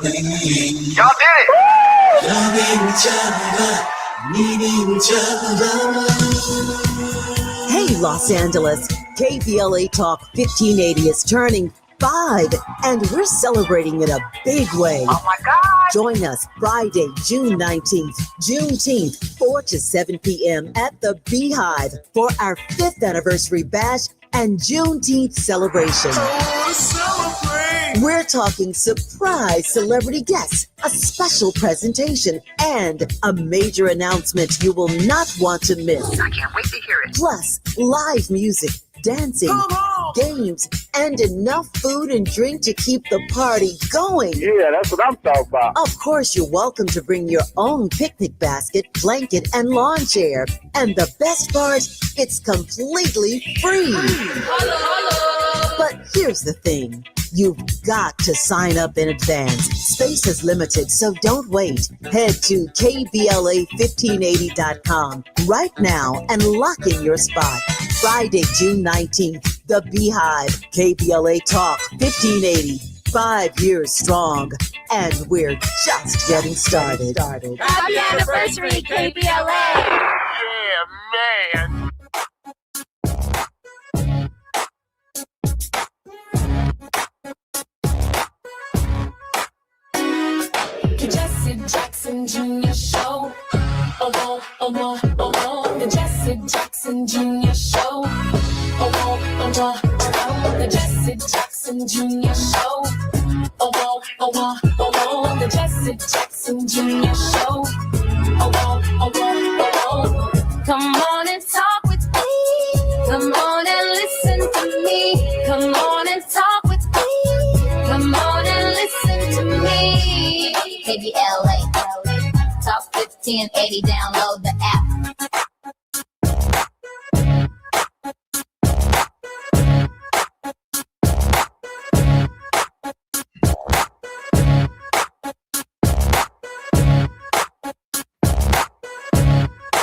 Y'all did it! Hey, Los Angeles, KBLA Talk 1580 is turning 5, and we're celebrating in a big way. Oh my God! Join us Friday, June 19th, Juneteenth, 4 to 7 p.m. at the Beehive for our 5th anniversary bash and Juneteenth celebration. We're talking surprise celebrity guests, a special presentation, and a major announcement you will not want to miss. I can't wait to hear it. Plus, live music, dancing, games, and enough food and drink to keep the party going. Yeah, that's what I'm talking about. Of course, you're welcome to bring your own picnic basket, blanket, and lawn chair. And the best part, it's completely free. But here's the thing. You've got to sign up in advance. Space is limited, so don't wait. Head to kbla1580.com right now and lock in your spot. Friday, June 19th, the Beehive, KBLA Talk 1580. 5 years strong, and we're just getting started. Happy anniversary, KBLA! Yeah, man! Jesse Jackson Jr. Show. The Jesse Jackson Jr. Show. The Jesse Jackson Jr. Show. The Jesse Jackson Jr. Show. Come on and talk with me. Come on and listen to me. Come on and talk with me. Come on and listen to me. KBLA, Talk 1580, download the app.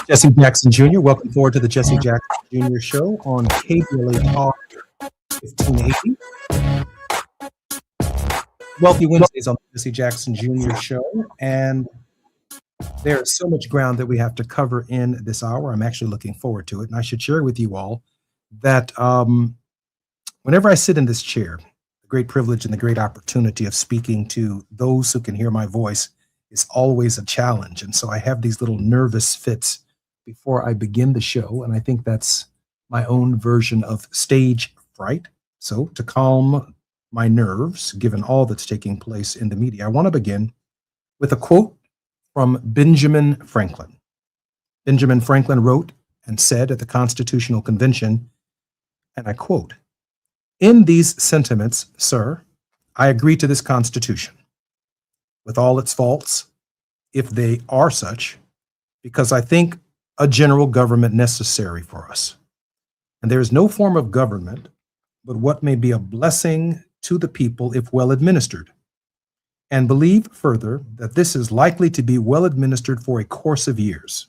Jesse Jackson Jr., welcome forward to the Jesse Jackson Jr. Show on KBLA Talk 1580. Wealthy Wednesdays on the Jesse Jackson Jr. Show, and there is so much ground that we have to cover in this hour. I'm actually looking forward to it, and I should share with you all that whenever I sit in this chair, the great privilege and the great opportunity of speaking to those who can hear my voice is always a challenge, and so I have these little nervous fits before I begin the show, and I think that's my own version of stage fright. So to calm my nerves, given all that's taking place in the media, I want to begin with a quote from Benjamin Franklin. Benjamin Franklin wrote and said at the Constitutional Convention, and I quote, "In these sentiments, sir, I agree to this Constitution, with all its faults, if they are such, because I think a general government necessary for us. And there is no form of government but what may be a blessing to the people if well administered. And believe further that this is likely to be well administered for a course of years,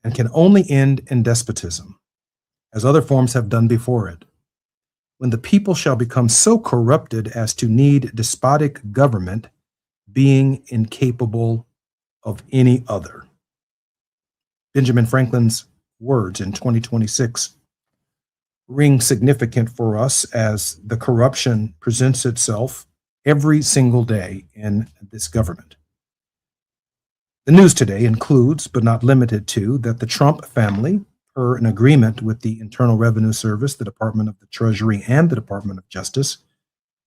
and can only end in despotism, as other forms have done before it, when the people shall become so corrupted as to need despotic government, being incapable of any other." Benjamin Franklin's words in 2026 ring significant for us as the corruption presents itself every single day in this government. The news today includes, but not limited to, that the Trump family, per an agreement with the Internal Revenue Service, the Department of the Treasury, and the Department of Justice,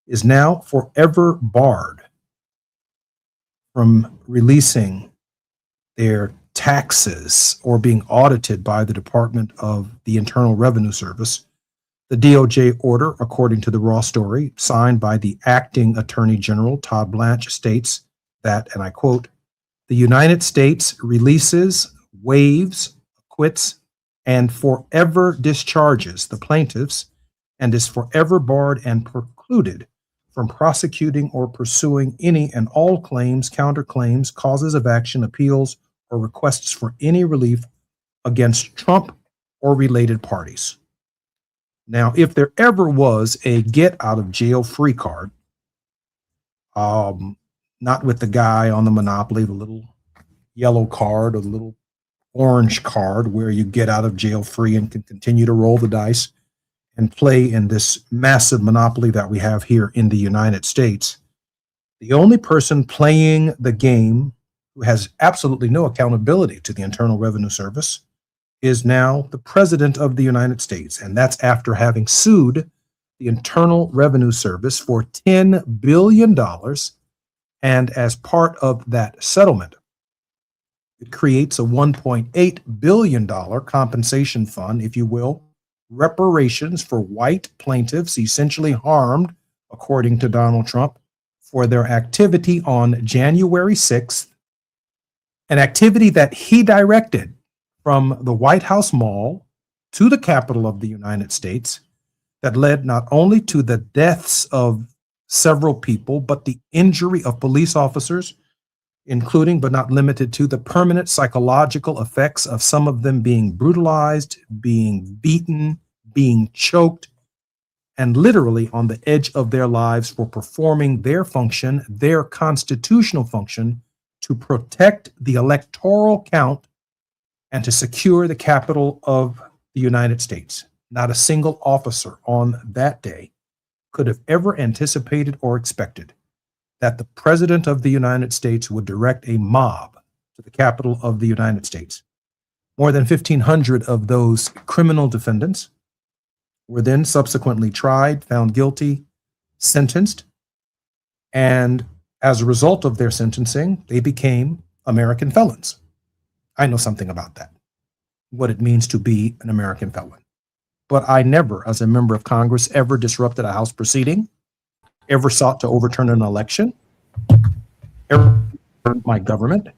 is now forever barred from releasing their taxes or being audited by the Department of the Internal Revenue Service. The DOJ order, according to the Raw story, signed by the acting Attorney General, Todd Blanche, states that, and I quote, "The United States releases, waives, acquits, and forever discharges the plaintiffs and is forever barred and precluded from prosecuting or pursuing any and all claims, counterclaims, causes of action, appeals, or requests for any relief against Trump or related parties." Now, if there ever was a get out of jail free card, not with the guy on the Monopoly, the little yellow card or the little orange card where you get out of jail free and can continue to roll the dice and play in this massive monopoly that we have here in the United States. The only person playing the game who has absolutely no accountability to the Internal Revenue Service is now the President of the United States. And that's after having sued the Internal Revenue Service for $10 billion. And as part of that settlement, it creates a $1.8 billion compensation fund, if you will, reparations for white plaintiffs essentially harmed, according to Donald Trump, for their activity on January 6th, an activity that he directed from the White House Mall to the Capitol of the United States that led not only to the deaths of several people, but the injury of police officers, including but not limited to the permanent psychological effects of some of them being brutalized, being beaten, being choked, and literally on the edge of their lives for performing their function, their constitutional function, to protect the electoral count and to secure the capital of the United States. Not a single officer on that day could have ever anticipated or expected that the President of the United States would direct a mob to the capital of the United States. More than 1,500 of those criminal defendants were then subsequently tried, found guilty, sentenced, and as a result of their sentencing, they became American felons. I know something about that, what it means to be an American felon. But I never, as a member of Congress, ever disrupted a House proceeding, ever sought to overturn an election, ever my government.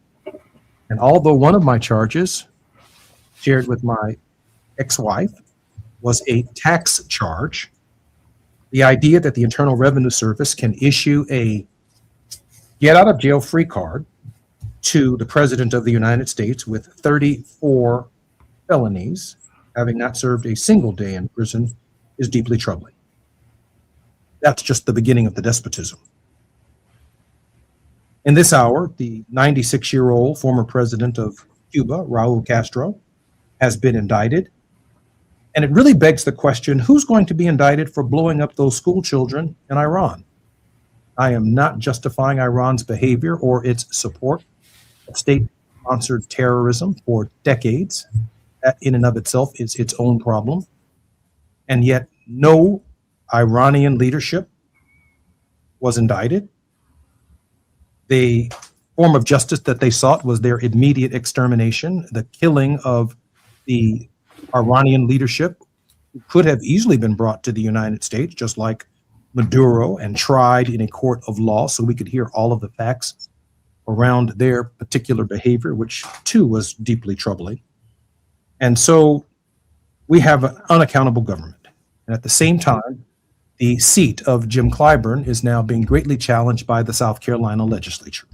And although one of my charges, shared with my ex-wife, was a tax charge, the idea that the Internal Revenue Service can issue a get-out-of-jail-free card to the President of the United States with 34 felonies, having not served a single day in prison, is deeply troubling. That's just the beginning of the despotism. In this hour, the 96-year-old former president of Cuba, Raul Castro, has been indicted. And it really begs the question, who's going to be indicted for blowing up those school children in Iran? I am not justifying Iran's behavior or its support of state-sponsored terrorism for decades. That in and of itself is its own problem. And yet no Iranian leadership was indicted. The form of justice that they sought was their immediate extermination, the killing of the Iranian leadership, who could have easily been brought to the United States, just like Maduro, and tried in a court of law so we could hear all of the facts around their particular behavior, which too was deeply troubling. And so we have an unaccountable government. And at the same time, the seat of Jim Clyburn is now being greatly challenged by the South Carolina legislature.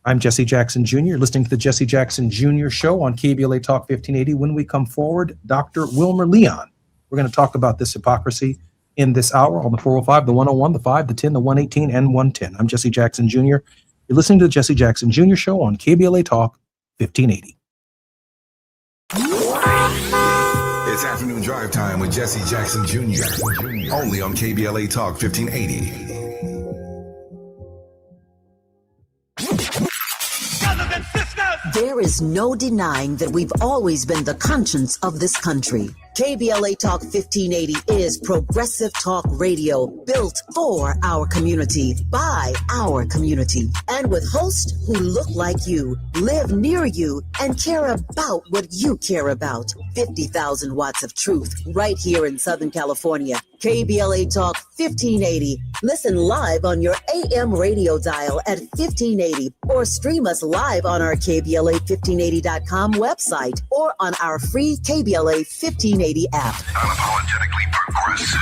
I'm Jesse Jackson Jr., listening to the Jesse Jackson Jr. Show on KBLA Talk 1580. When we come forward, Dr. Wilmer Leon. We're going to talk about this hypocrisy in this hour on the 405, the 101, the 5, the 10, the 118, and 110. I'm Jesse Jackson Jr. You're listening to the Jesse Jackson Jr. Show on KBLA Talk 1580. It's afternoon drive time with Jesse Jackson Jr. Only on KBLA Talk 1580. There is no denying that we've always been the conscience of this country. KBLA Talk 1580 is progressive talk radio built for our community, by our community, and with hosts who look like you, live near you, and care about what you care about. 50,000 watts of truth right here in Southern California. KBLA Talk 1580. Listen live on your AM radio dial at 1580 or stream us live on our KBLA1580.com website or on our free KBLA 1580 app. Unapologetically progressive.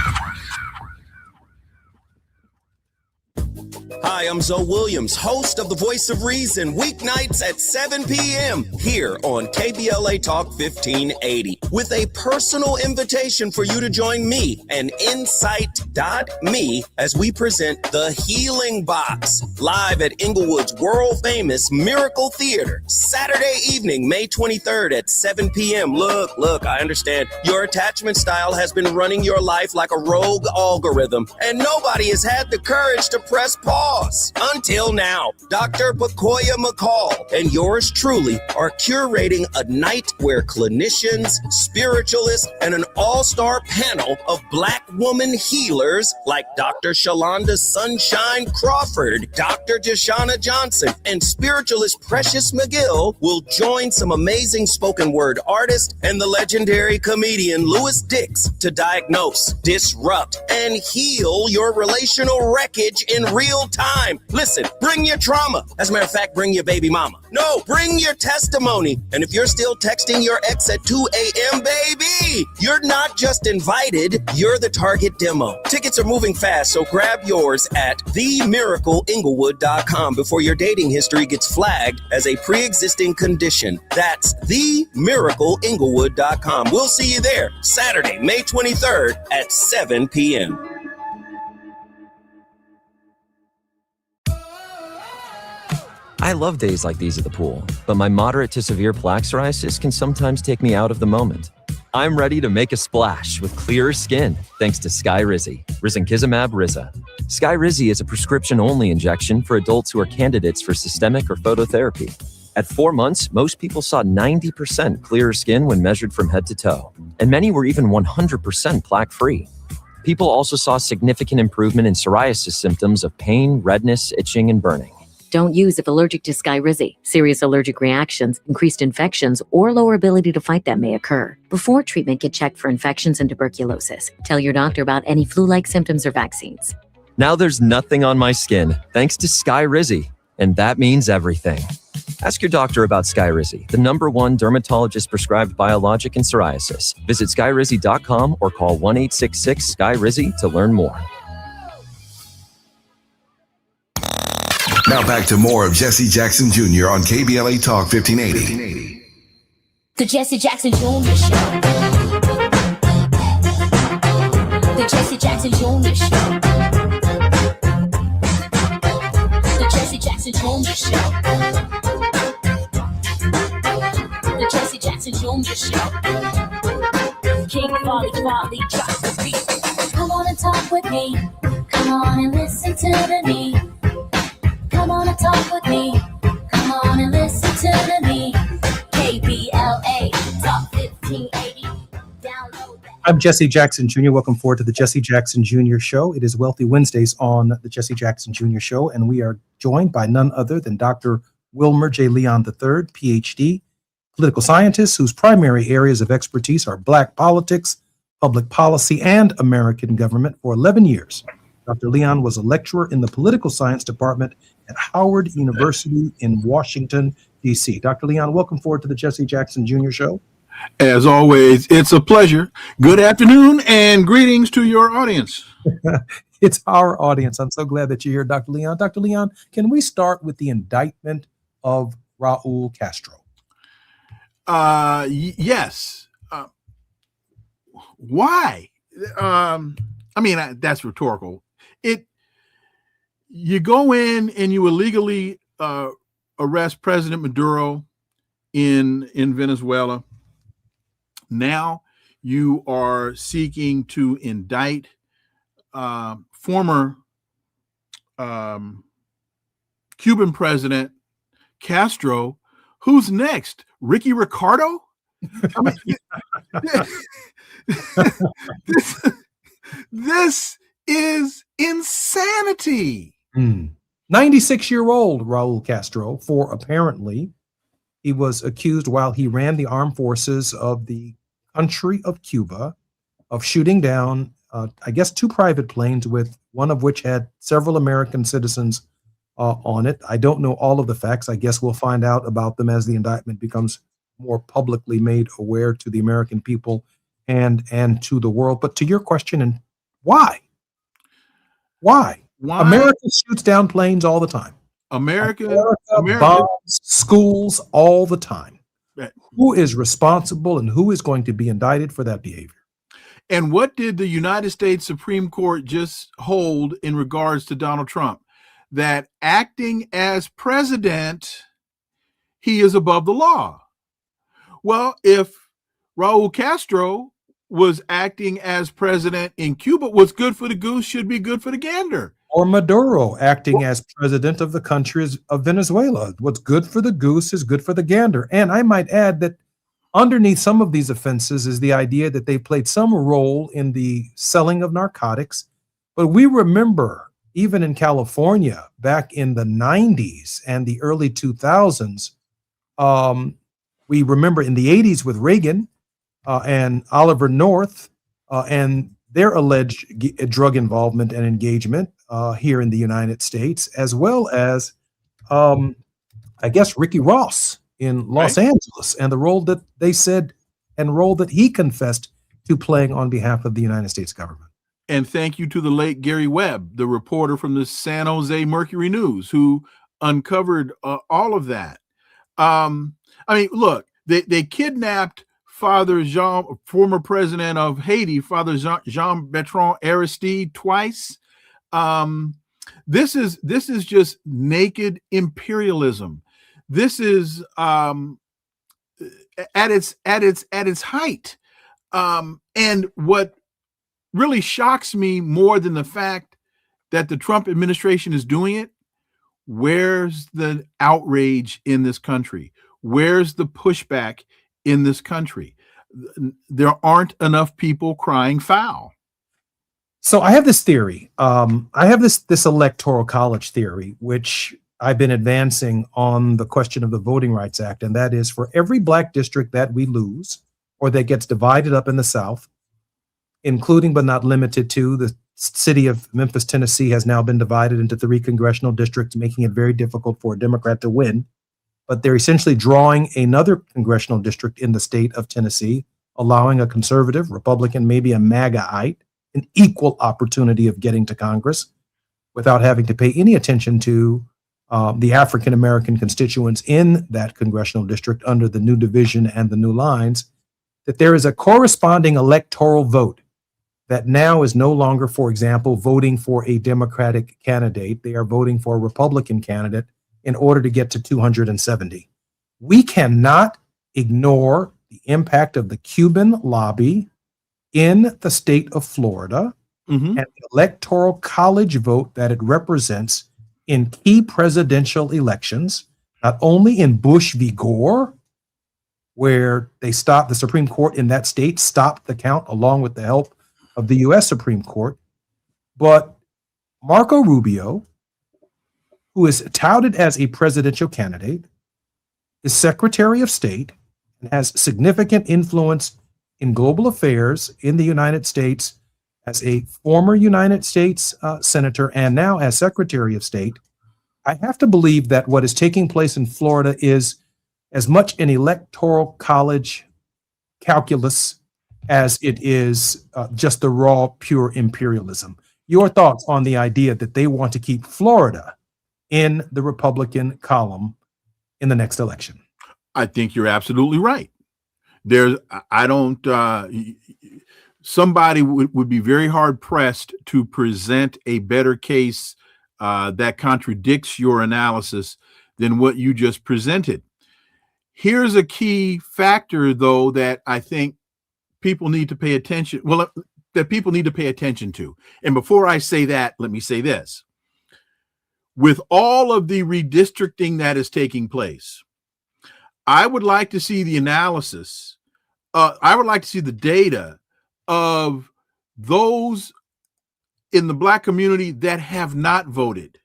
Hi, I'm Zoe Williams, host of The Voice of Reason, weeknights at 7 p.m. here on KBLA Talk 1580. with a personal invitation for you to join me and Insight.me as we present The Healing Box live at Inglewood's world-famous Miracle Theater, Saturday evening, May 23rd at 7 p.m. Look, I understand your attachment style has been running your life like a rogue algorithm, and nobody has had the courage to press pause. Until now, Dr. Bakoya McCall and yours truly are curating a night where clinicians, spiritualists, and an all-star panel of Black woman healers like Dr. Shalonda Sunshine Crawford, Dr. Deshauna Johnson, and spiritualist Precious McGill will join some amazing spoken word artists and the legendary comedian Louis Dix to diagnose, disrupt, and heal your relational wreckage in real time. Listen, bring your trauma. As a matter of fact, bring your baby mama. No, bring your testimony. And if you're still texting your ex at 2 a.m., baby, you're not just invited, you're the target demo. Tickets are moving fast, so grab yours at themiracleinglewood.com before your dating history gets flagged as a pre-existing condition. That's themiracleinglewood.com. We'll see you there Saturday, May 23rd at 7 p.m. I love days like these at the pool, but my moderate to severe plaque psoriasis can sometimes take me out of the moment. I'm ready to make a splash with clearer skin thanks to Skyrizi, risankizumab Riza. Skyrizi is a prescription-only injection for adults who are candidates for systemic or phototherapy. At 4 months, most people saw 90% clearer skin when measured from head to toe, and many were even 100% plaque-free. People also saw significant improvement in psoriasis symptoms of pain, redness, itching, and burning. Don't use if allergic to Skyrizi. Serious allergic reactions, increased infections, or lower ability to fight them may occur. Before treatment, get checked for infections and tuberculosis. Tell your doctor about any flu-like symptoms or vaccines. Now there's nothing on my skin thanks to Skyrizi, and that means everything. Ask your doctor about Skyrizi, the #1 dermatologist-prescribed biologic in psoriasis. Visit skyrizi.com or call 1-866-SKY-RIZI to learn more. Now back to more of Jesse Jackson Jr. on KBLA Talk 1580. The Jesse Jackson Jr. Show. The Jesse Jackson Jr. Show. The Jesse Jackson Jr. Show. The Jesse Jackson Jr. Show. King Volley, drop the beat. Come on and talk with me. Come on and listen to the need. Come on and talk with me. Come on and listen to the me. KBLA Talk 1580. Download that. I'm Jesse Jackson Jr. Welcome forward to the Jesse Jackson Jr. Show. It is Wealthy Wednesdays on the Jesse Jackson Jr. Show, and we are joined by none other than Dr. Wilmer J. Leon III, PhD, political scientist whose primary areas of expertise are Black politics, public policy, and American government. For 11 years, Dr. Leon was a lecturer in the political science department at Howard University in Washington, D.C. Dr. Leon, welcome forward to the Jesse Jackson Jr. Show. As always, it's a pleasure. Good afternoon and greetings to your audience. It's our audience. I'm so glad that you're here, Dr. Leon. Dr. Leon, can we start with the indictment of Raul Castro? Yes. Why? That's rhetorical. You go in and you illegally arrest President Maduro in Venezuela. Now you are seeking to indict former Cuban President Castro. Who's next? Ricky Ricardo? This is insanity. 96-year-old Raul Castro, for apparently he was accused while he ran the armed forces of the country of Cuba of shooting down, I guess, 2 private planes, with one of which had several American citizens on it. I don't know all of the facts. I guess we'll find out about them as the indictment becomes more publicly made aware to the American people and to the world. But to your question, and why? America shoots down planes all the time. America bombs schools all the time. Who is responsible and who is going to be indicted for that behavior? And what did the United States Supreme Court just hold in regards to Donald Trump? That acting as president, he is above the law. Well, if Raul Castro was acting as president in Cuba, what's good for the goose should be good for the gander. Or Maduro acting as president of the country of Venezuela. What's good for the goose is good for the gander. And I might add that underneath some of these offenses is the idea that they played some role in the selling of narcotics. But we remember, even in California, back in the 90s and the early 2000s, we remember in the 80s with Reagan and Oliver North and their alleged drug involvement and engagement here in the United States, as well as, I guess, Ricky Ross in Los Angeles and the role that they said and role that he confessed to playing on behalf of the United States government. And thank you to the late Gary Webb, the reporter from the San Jose Mercury News, who uncovered all of that. I mean, look, they kidnapped Father Jean, former president of Haiti, Father Jean-Bertrand Aristide, twice. This is just naked imperialism. This is at its height. And what really shocks me more than the fact that the Trump administration is doing it, where's the outrage in this country? Where's the pushback in this country? There aren't enough people crying foul. So I have this theory. I have this electoral college theory, which I've been advancing on the question of the Voting Rights Act, and that is for every black district that we lose or that gets divided up in the South, including but not limited to the city of Memphis, Tennessee has now been divided into 3 congressional districts, making it very difficult for a Democrat to win. But they're essentially drawing another congressional district in the state of Tennessee, allowing a conservative, Republican, maybe a MAGA-ite, an equal opportunity of getting to Congress without having to pay any attention to the African-American constituents in that congressional district under the new division and the new lines, that there is a corresponding electoral vote that now is no longer, for example, voting for a Democratic candidate. They are voting for a Republican candidate in order to get to 270. We cannot ignore the impact of the Cuban lobby in the state of Florida and the electoral college vote that it represents in key presidential elections, not only in Bush v. Gore, where they stopped, the Supreme Court in that state stopped the count along with the help of the U.S. Supreme Court, but Marco Rubio, who is touted as a presidential candidate, is Secretary of State and has significant influence in global affairs in the United States as a former United States senator and now as Secretary of State. I have to believe that what is taking place in Florida is as much an electoral college calculus as it is just the raw, pure imperialism. Your thoughts on the idea that they want to keep Florida in the Republican column in the next election? I think you're absolutely right. Somebody would be very hard pressed to present a better case that contradicts your analysis than what you just presented. Here's a key factor, though, that I think people need to pay attention. Well, that people need to pay attention to. And before I say that, let me say this. With all of the redistricting that is taking place, I would like to see the analysis. I would like to see the data of those in the Black community that have not voted.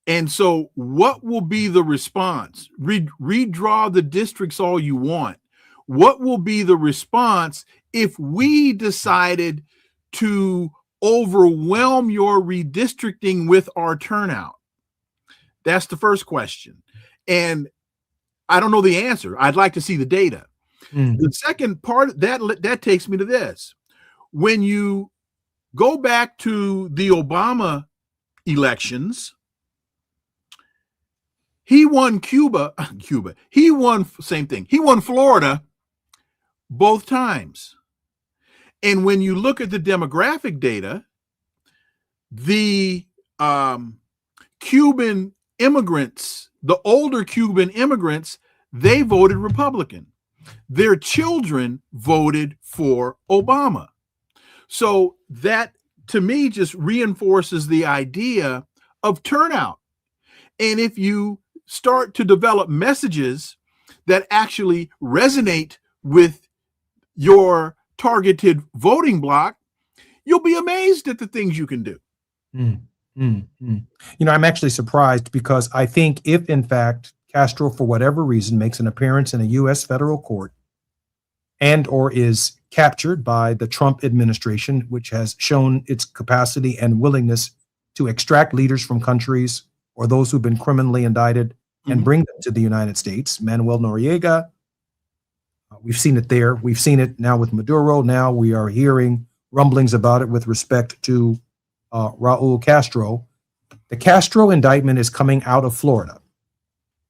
And so what will be the response? Redraw the districts all you want. What will be the response if we decided to overwhelm your redistricting with our turnout? That's the first question. And I don't know the answer. I'd like to see the data. The second part that takes me to this. When you go back to the Obama elections, He won Cuba. He won, same thing. He won Florida both times. And when you look at the demographic data, the Cuban immigrants, the older Cuban immigrants, they voted Republican. Their children voted for Obama. So that, to me, just reinforces the idea of turnout. And if you start to develop messages that actually resonate with your targeted voting bloc, you'll be amazed at the things you can do. I'm actually surprised, because I think if, in fact, Castro, for whatever reason, makes an appearance in a U.S. federal court and or is captured by the Trump administration, which has shown its capacity and willingness to extract leaders from countries or those who've been criminally indicted and bring them to the United States. Manuel Noriega, we've seen it there. We've seen it now with Maduro. Now we are hearing rumblings about it with respect to Raul Castro. The Castro indictment is coming out of Florida,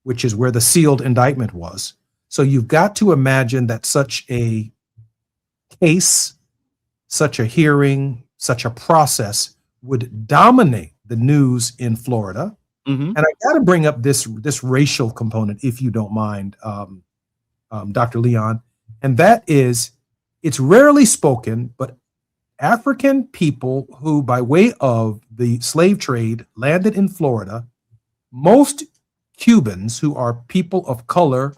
which is where the sealed indictment was. So you've got to imagine that such a case, such a hearing, such a process would dominate the news in Florida. And I got to bring up this racial component, if you don't mind, Dr. Leon, and that is, it's rarely spoken, but African people who, by way of the slave trade, landed in Florida, most Cubans who are people of color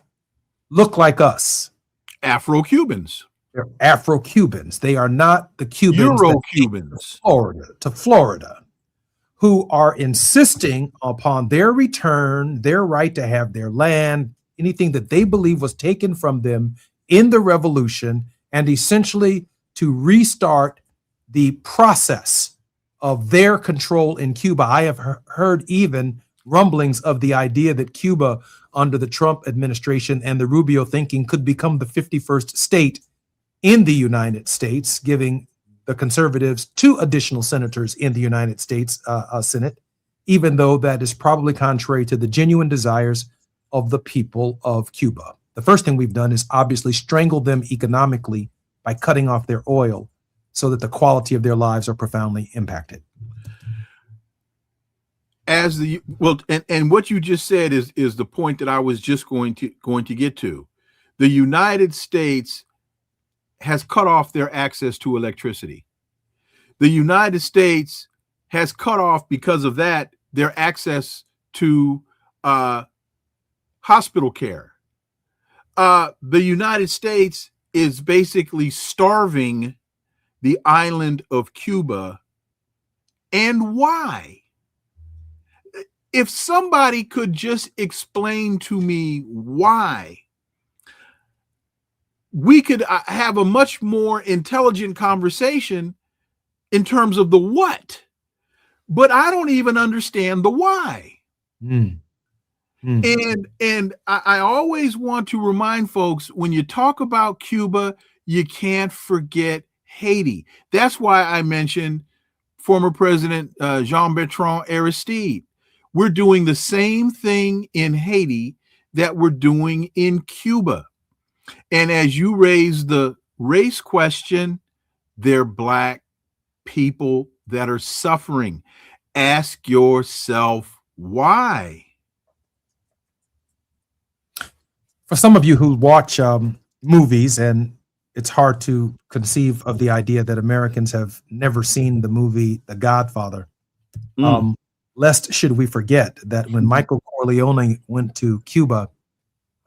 look like us. Afro-Cubans. They're Afro-Cubans. They are not the Cubans Euro-Cubans to Florida, who are insisting upon their return, their right to have their land, anything that they believe was taken from them in the revolution, and essentially to restart the process of their control in Cuba. I have heard even rumblings of the idea that Cuba, under the Trump administration and the Rubio thinking, could become the 51st state in the United States, giving the conservatives 2 additional senators in the United States Senate, even though that is probably contrary to the genuine desires of the people of Cuba. The first thing we've done is obviously strangle them economically by cutting off their oil so that the quality of their lives are profoundly impacted. And what you just said is the point that I was just going to get to. The United States has cut off their access to electricity. The United States has cut off, because of that, their access to hospital care. The United States is basically starving the island of Cuba. And why? If somebody could just explain to me why, we could have a much more intelligent conversation in terms of the what. But I don't even understand the why. And I always want to remind folks, when you talk about Cuba, you can't forget Haiti. That's why I mentioned former President Jean-Bertrand Aristide. We're doing the same thing in Haiti that we're doing in Cuba. And as you raise the race question, they're Black people that are suffering. Ask yourself why. For some of you who watch movies, and it's hard to conceive of the idea that Americans have never seen the movie The Godfather, lest should we forget that when Michael Corleone went to Cuba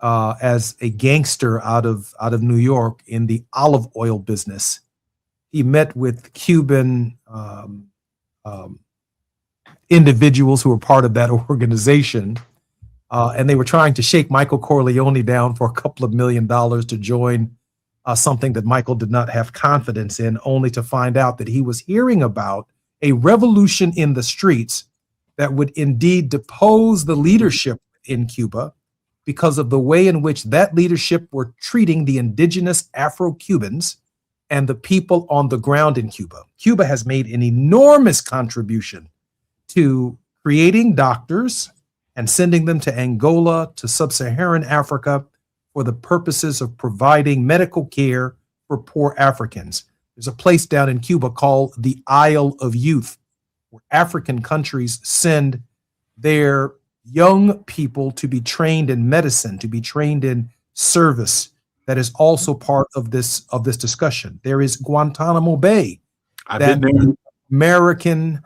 as a gangster out of New York in the olive oil business, he met with Cuban individuals who were part of that organization, and they were trying to shake Michael Corleone down for a couple of $1 million to join something that Michael did not have confidence in, only to find out that he was hearing about a revolution in the streets that would indeed depose the leadership in Cuba because of the way in which that leadership were treating the indigenous Afro-Cubans and the people on the ground in Cuba. Cuba has made an enormous contribution to creating doctors and sending them to Angola, to sub-Saharan Africa, for the purposes of providing medical care for poor Africans. There's a place down in Cuba called the Isle of Youth, where African countries send their young people to be trained in medicine, to be trained in service. That is also part of this discussion. There is Guantanamo Bay that the American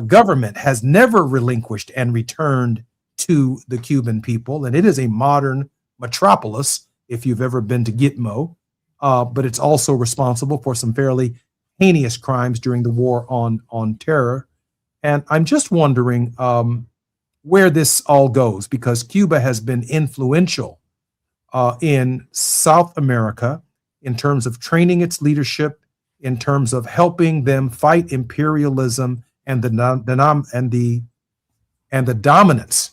government has never relinquished and returned to the Cuban people, and it is a modern metropolis if you've ever been to Gitmo, but it's also responsible for some fairly heinous crimes during the war on terror. And I'm just wondering where this all goes, because Cuba has been influential in South America in terms of training its leadership, in terms of helping them fight imperialism and the dominance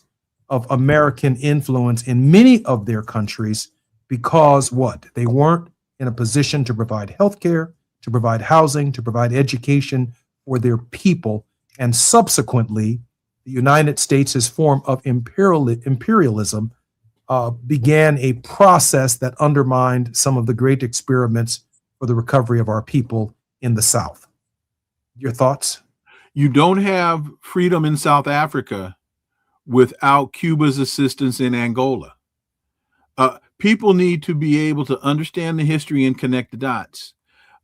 of American influence in many of their countries, because what? They weren't in a position to provide health care, to provide housing, to provide education for their people. And subsequently, the United States' form of imperialism began a process that undermined some of the great experiments for the recovery of our people in the South. Your thoughts? You don't have freedom in South Africa without Cuba's assistance in Angola. People need to be able to understand the history and connect the dots.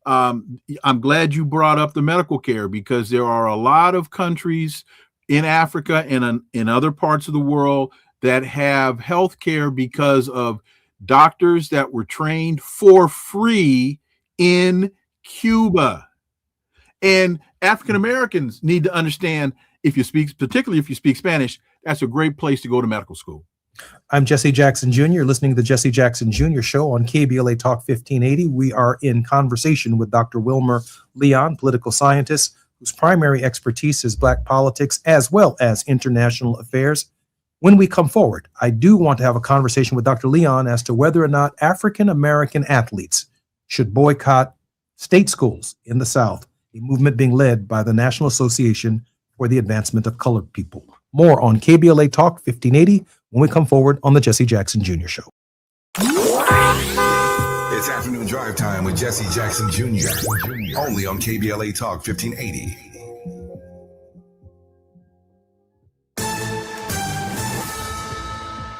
I'm glad you brought up the medical care, because there are a lot of countries in Africa and in other parts of the world that have health care because of doctors that were trained for free in Cuba. And African Americans need to understand, particularly if you speak Spanish, that's a great place to go to medical school. I'm Jesse Jackson Jr. You're listening to the Jesse Jackson Jr. Show on KBLA Talk 1580. We are in conversation with Dr. Wilmer Leon, political scientist whose primary expertise is Black politics as well as international affairs. When we come forward, I do want to have a conversation with Dr. Leon as to whether or not African American athletes should boycott state schools in the South, a movement being led by the National Association for the Advancement of Colored People. More on KBLA Talk 1580 when we come forward on the Jesse Jackson Jr. Show. It's afternoon drive time with Jesse Jackson Jr. Only on KBLA Talk 1580.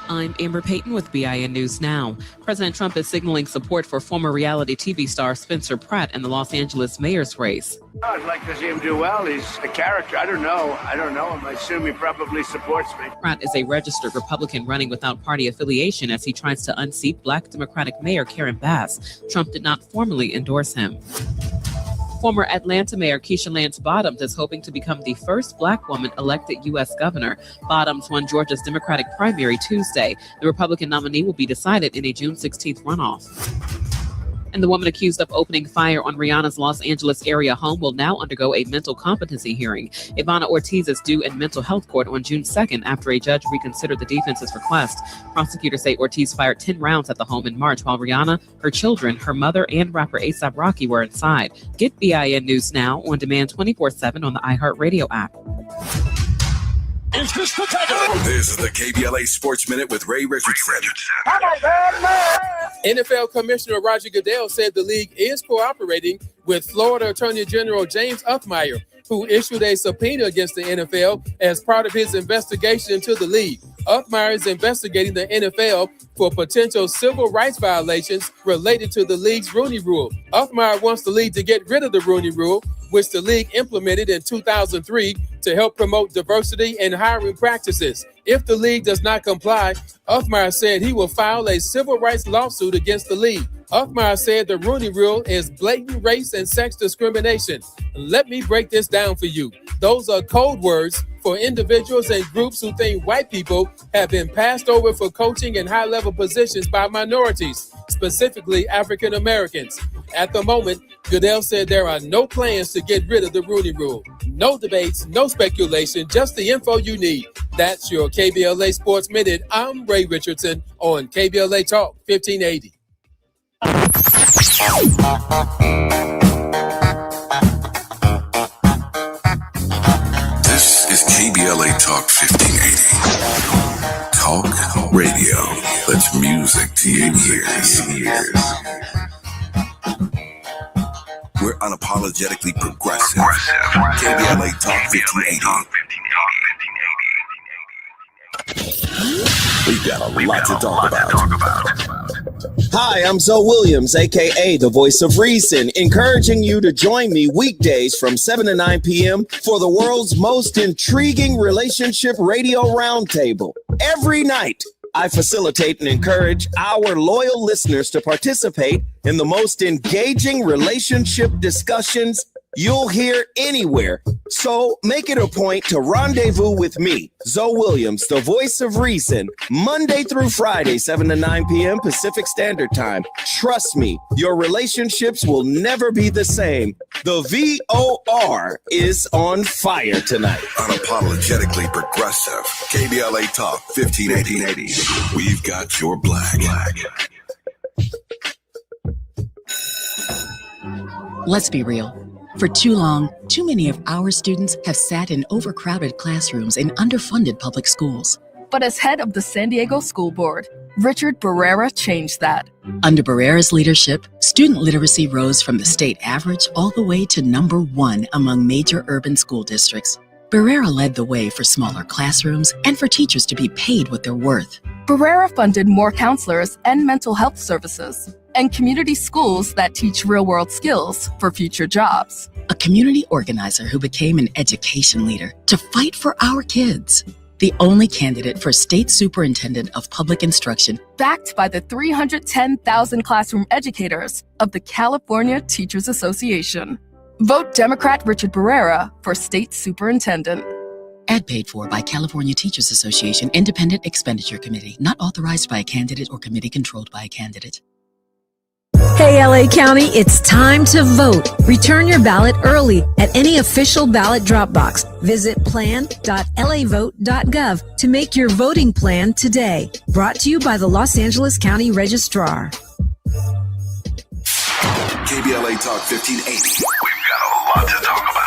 I'm Amber Payton with BIN News Now. President Trump is signaling support for former reality TV star Spencer Pratt in the Los Angeles mayor's race. I'd like to see him do well. He's a character. I don't know him. I assume he probably supports me. Pratt is a registered Republican running without party affiliation as he tries to unseat Black Democratic Mayor Karen Bass. Trump did not formally endorse him. Former Atlanta Mayor Keisha Lance Bottoms is hoping to become the first Black woman elected U.S. governor. Bottoms won Georgia's Democratic primary Tuesday. The Republican nominee will be decided in a June 16th runoff. And the woman accused of opening fire on Rihanna's Los Angeles area home will now undergo a mental competency hearing. Ivana Ortiz is due in mental health court on June 2nd after a judge reconsidered the defense's request. Prosecutors say Ortiz fired 10 rounds at the home in March while Rihanna, her children, her mother, and rapper A$AP Rocky were inside. Get BIN News Now on demand 24/7 on the iHeartRadio app. This is the KBLA Sports Minute with Ray Richardson. NFL Commissioner Roger Goodell said the league is cooperating with Florida Attorney General James Uthmeyer, who issued a subpoena against the NFL as part of his investigation into the league. Uthmeyer is investigating the NFL for potential civil rights violations related to the league's Rooney Rule. Uthmeyer wants the league to get rid of the Rooney Rule, which the league implemented in 2003 to help promote diversity and hiring practices. If the league does not comply, Uthmeyer said he will file a civil rights lawsuit against the league. Uthmeyer said the Rooney Rule is blatant race and sex discrimination. Let me break this down for you. Those are code words for individuals and groups who think white people have been passed over for coaching and high-level positions by minorities, specifically African Americans. At the moment, Goodell said there are no plans to get rid of the Rooney Rule. No debates, no speculation, just the info you need. That's your KBLA Sports Minute. I'm Ray Richardson on KBLA Talk 1580. This is KBLA Talk 1580. Talk Radio. That's music to your ears. We're unapologetically progressive. KBLA Talk 1580. We've got a lot to talk about. Hi, I'm Zoe Williams, aka the Voice of Reason, encouraging you to join me weekdays from 7 to 9 p.m. for the world's most intriguing relationship radio roundtable. Every night, I facilitate and encourage our loyal listeners to participate in the most engaging relationship discussions you'll hear anywhere. So make it a point to rendezvous with me, Zoe Williams, the Voice of Reason, Monday through Friday, 7 to 9 p.m. Pacific Standard Time. Trust me, your relationships will never be the same. The VOR is on fire tonight. Unapologetically progressive. KBLA Talk 1580. We've got your black. Let's be real. For too long, too many of our students have sat in overcrowded classrooms in underfunded public schools. But as head of the San Diego School Board, Richard Barrera changed that. Under Barrera's leadership, student literacy rose from the state average all the way to #1 among major urban school districts. Barrera led the way for smaller classrooms and for teachers to be paid what they're worth. Barrera funded more counselors and mental health services, and community schools that teach real-world skills for future jobs. A community organizer who became an education leader to fight for our kids. The only candidate for state superintendent of public instruction, backed by the 310,000 classroom educators of the California Teachers Association. Vote Democrat Richard Barrera for state superintendent. Ad paid for by California Teachers Association Independent Expenditure Committee, not authorized by a candidate or committee controlled by a candidate. Hey LA County, it's time to vote. Return your ballot early at any official ballot drop box. Visit plan.lavote.gov to make your voting plan today. Brought to you by the Los Angeles County Registrar. KBLA Talk 1580. We've got a lot to talk about.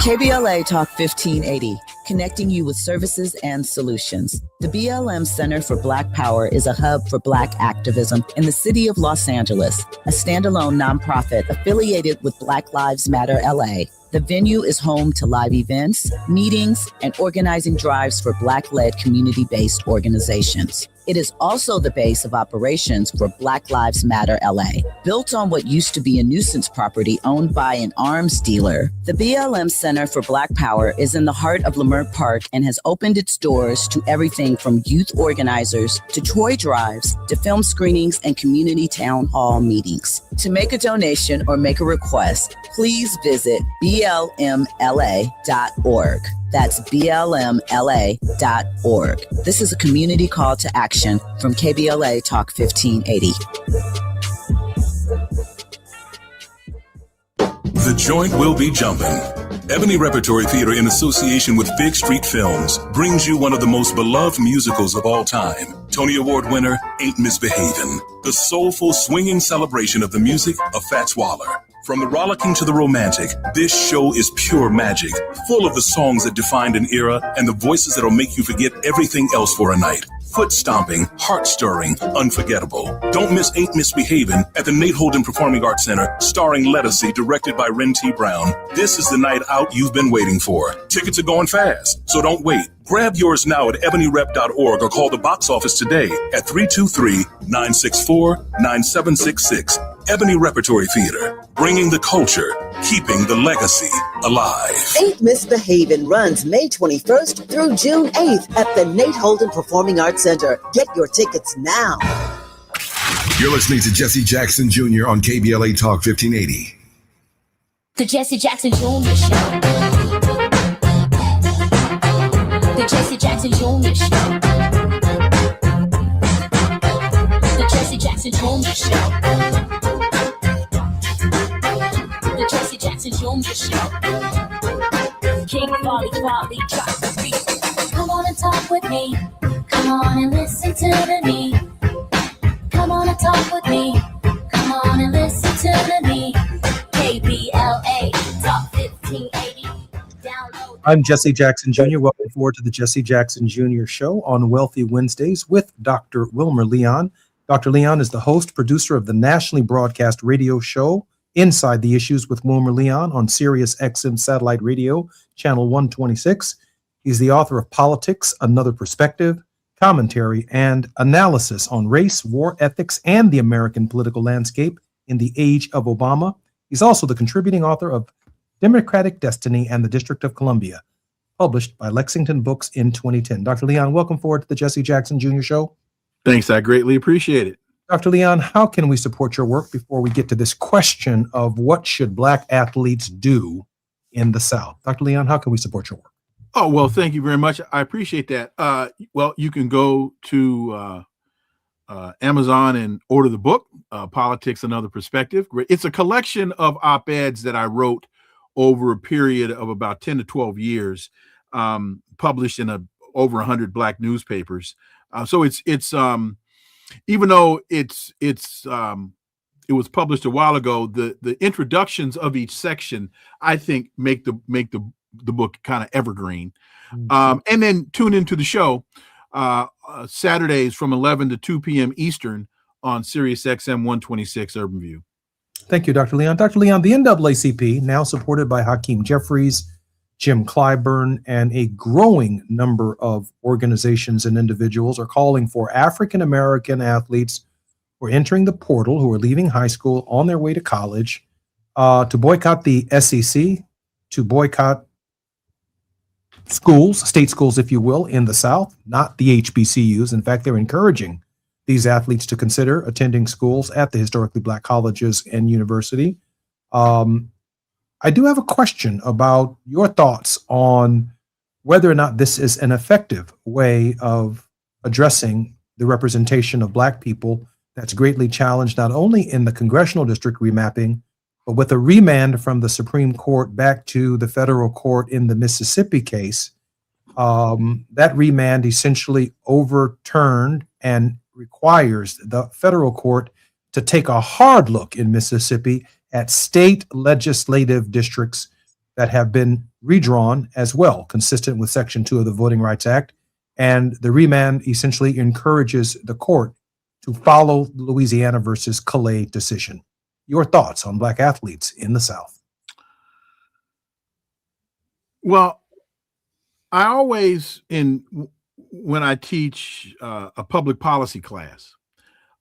KBLA Talk 1580, connecting you with services and solutions. The BLM Center for Black Power is a hub for Black activism in the city of Los Angeles, a standalone nonprofit affiliated with Black Lives Matter LA. The venue is home to live events, meetings, and organizing drives for Black-led community-based organizations. It is also the base of operations for Black Lives Matter LA. Built on what used to be a nuisance property owned by an arms dealer, the BLM Center for Black Power is in the heart of Leimert Park and has opened its doors to everything from youth organizers to toy drives to film screenings and community town hall meetings. To make a donation or make a request, please visit blmla.org. That's blmla.org. This is a community call to action from KBLA Talk 1580. The joint will be jumping. Ebony Repertory Theater, in association with Big Street Films, brings you one of the most beloved musicals of all time. Tony Award winner, Ain't Misbehavin'. The soulful, swinging celebration of the music of Fats Waller. From the rollicking to the romantic, this show is pure magic, full of the songs that defined an era and the voices that'll make you forget everything else for a night. Foot stomping, heart stirring, unforgettable. Don't miss Ain't Misbehavin' at the Nate Holden Performing Arts Center, starring Lettucey, directed by Ren T. Brown. This is the night out you've been waiting for. Tickets are going fast, so don't wait. Grab yours now at ebonyrep.org or call the box office today at 323-964-9766. Ebony Repertory Theater, bringing the culture, keeping the legacy alive. Ain't Misbehavin' runs May 21st through June 8th at the Nate Holden Performing Arts Center. Get your tickets now. You're listening to Jesse Jackson Jr. on KBLA Talk 1580. The Jesse Jackson Jr. Show. The Jesse Jackson Jr. Show. The Jesse Jackson Jr. Show. The Jesse Jackson Jr. Show. King Folly, drop the beat. Come on and talk with me. Come on and listen to me. Come on and talk with me. Come on and listen to me. KBLA Talk 1580. Download. I'm Jesse Jackson Jr. Welcome forward to the Jesse Jackson Jr. Show on Wealthy Wednesdays with Dr. Wilmer Leon. Dr. Leon is the host, producer of the nationally broadcast radio show Inside the Issues with Wilmer Leon on Sirius XM Satellite Radio, Channel 126. He's the author of Politics, Another Perspective, commentary, and analysis on race, war ethics, and the American political landscape in the age of Obama. He's also the contributing author of Democratic Destiny and the District of Columbia, published by Lexington Books in 2010. Dr. Leon, welcome forward to the Jesse Jackson Jr. Show. Thanks. I greatly appreciate it. Dr. Leon, how can we support your work before we get to this question of what should Black athletes do in the South? Dr. Leon, how can we support your work? Oh, well, thank you very much. I appreciate that. Well, you can go to Amazon and order the book, Politics, Another Perspective. It's a collection of op-eds that I wrote over a period of about 10 to 12 years, published in over 100 Black newspapers. So it's even though it was published a while ago, the introductions of each section, I think, make the book kind of evergreen. And then tune into the show Saturdays from 11 to 2 p.m. Eastern on Sirius XM 126 Urban View. Thank you, Dr. Leon. Dr. Leon, the NAACP, now supported by Hakeem Jeffries, Jim Clyburn, and a growing number of organizations and individuals, are calling for African-American athletes who are entering the portal, who are leaving high school on their way to college, to boycott the SEC, to boycott schools, state schools, if you will, in the South, not the HBCUs. In fact, they're encouraging these athletes to consider attending schools at the historically Black colleges and university. I do have a question about your thoughts on whether or not this is an effective way of addressing the representation of Black people that's greatly challenged not only in the congressional district remapping, but with a remand from the Supreme Court back to the federal court in the Mississippi case. That remand essentially overturned and requires the federal court to take a hard look in Mississippi at state legislative districts that have been redrawn as well, consistent with Section 2 of the Voting Rights Act. And the remand essentially encourages the court to follow the Louisiana versus Calais decision. Your thoughts on Black athletes in the South? Well, I always, when I teach a public policy class,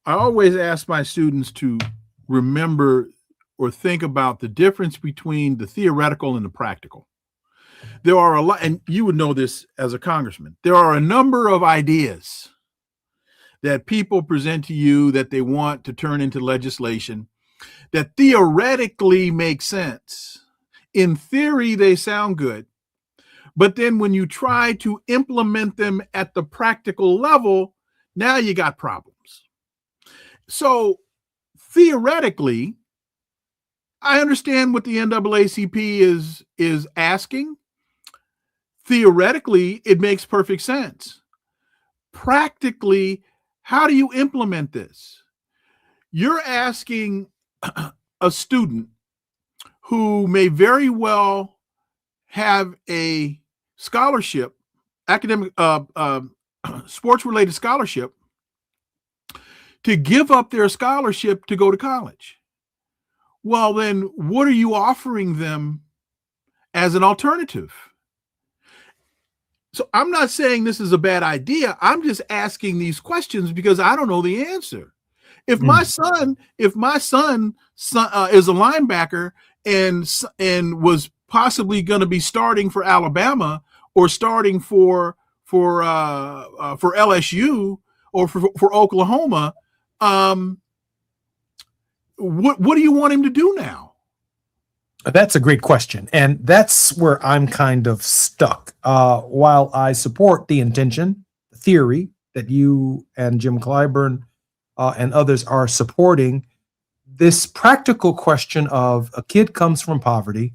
I always ask my students to remember or think about the difference between the theoretical and the practical. There are a lot, and you would know this as a congressman, there are a number of ideas that people present to you that they want to turn into legislation that theoretically make sense. In theory, they sound good. But then when you try to implement them at the practical level, now you got problems. So theoretically, I understand what the NAACP is asking. Theoretically, it makes perfect sense. Practically, how do you implement this? You're asking a student who may very well have a scholarship, academic, sports-related scholarship, to give up their scholarship to go to college. Well, then what are you offering them as an alternative? So I'm not saying this is a bad idea. I'm just asking these questions because I don't know the answer. If my son is a linebacker and was possibly going to be starting for Alabama or starting for LSU or for Oklahoma, what do you want him to do now? That's a great question. And that's where I'm kind of stuck. While I support the intention, the theory that you and Jim Clyburn and others are supporting, this practical question of a kid comes from poverty.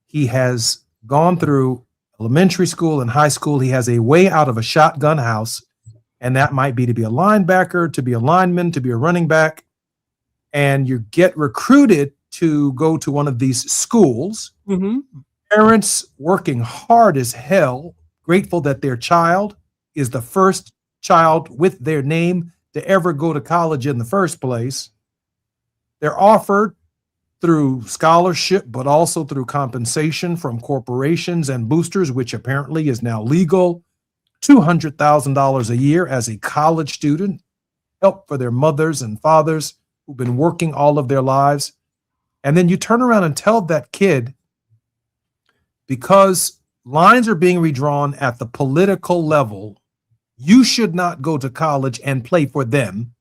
He has gone through elementary school and high school. He has a way out of a shotgun house. And that might be to be a linebacker, to be a lineman, to be a running back. And you get recruited to go to one of these schools. Mm-hmm. Parents working hard as hell, grateful that their child is the first child with their name to ever go to college in the first place. They're offered through scholarship, but also through compensation from corporations and boosters, which apparently is now legal, $200,000 a year as a college student, help for their mothers and fathers who've been working all of their lives. And then you turn around and tell that kid, because lines are being redrawn at the political level, you should not go to college and play for them,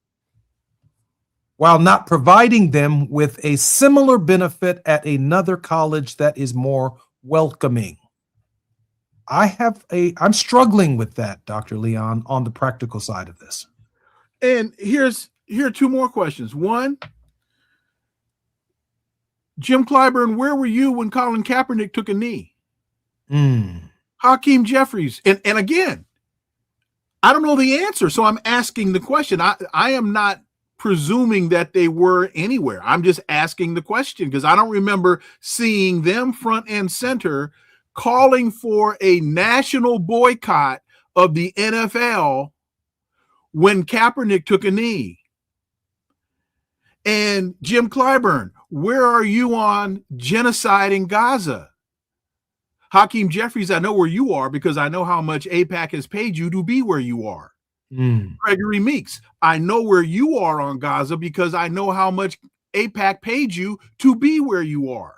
while not providing them with a similar benefit at another college that is more welcoming. I'm struggling with that, Dr. Leon, on the practical side of this. And here are two more questions. One, Jim Clyburn, where were you when Colin Kaepernick took a knee? Hakeem Jeffries. And again, I don't know the answer, so I'm asking the question. I am not presuming that they were anywhere. I'm just asking the question because I don't remember seeing them front and center calling for a national boycott of the NFL when Kaepernick took a knee. And Jim Clyburn, where are you on genocide in Gaza? Hakeem Jeffries, I know where you are because I know how much AIPAC has paid you to be where you are. Gregory Meeks, I know where you are on Gaza because I know how much AIPAC paid you to be where you are.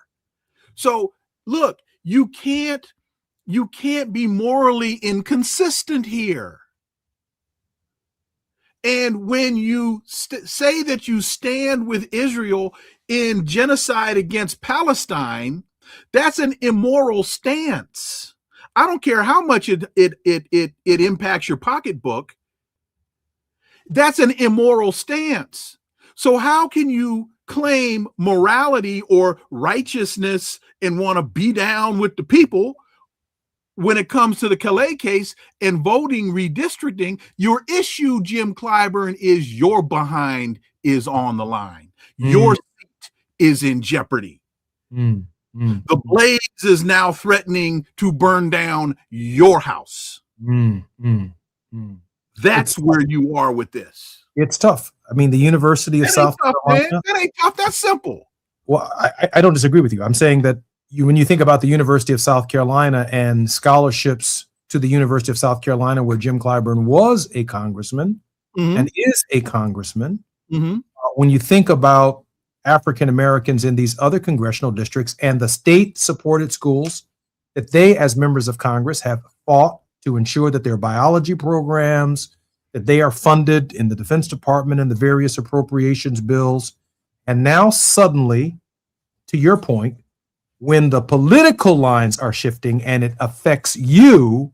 So look, you can't be morally inconsistent here. And when you say that you stand with Israel in genocide against Palestine, that's an immoral stance. I don't care how much it impacts your pocketbook. That's an immoral stance. So how can you claim morality or righteousness and want to be down with the people when it comes to the Calais case and voting redistricting? Your issue, Jim Clyburn, is your behind is on the line. Your seat is in jeopardy. The Blaze is now threatening to burn down your house. That's where you are with this. It's tough. I mean, the University of South Carolina. That ain't tough. That's simple. Well, I don't disagree with you. I'm saying that when you think about the University of South Carolina and scholarships to the University of South Carolina, where Jim Clyburn was a congressman and is a congressman, when you think about African Americans in these other congressional districts and the state-supported schools that they, as members of Congress, have fought to ensure that their biology programs, that they are funded in the Defense Department and the various appropriations bills. And now suddenly, to your point, when the political lines are shifting and it affects you,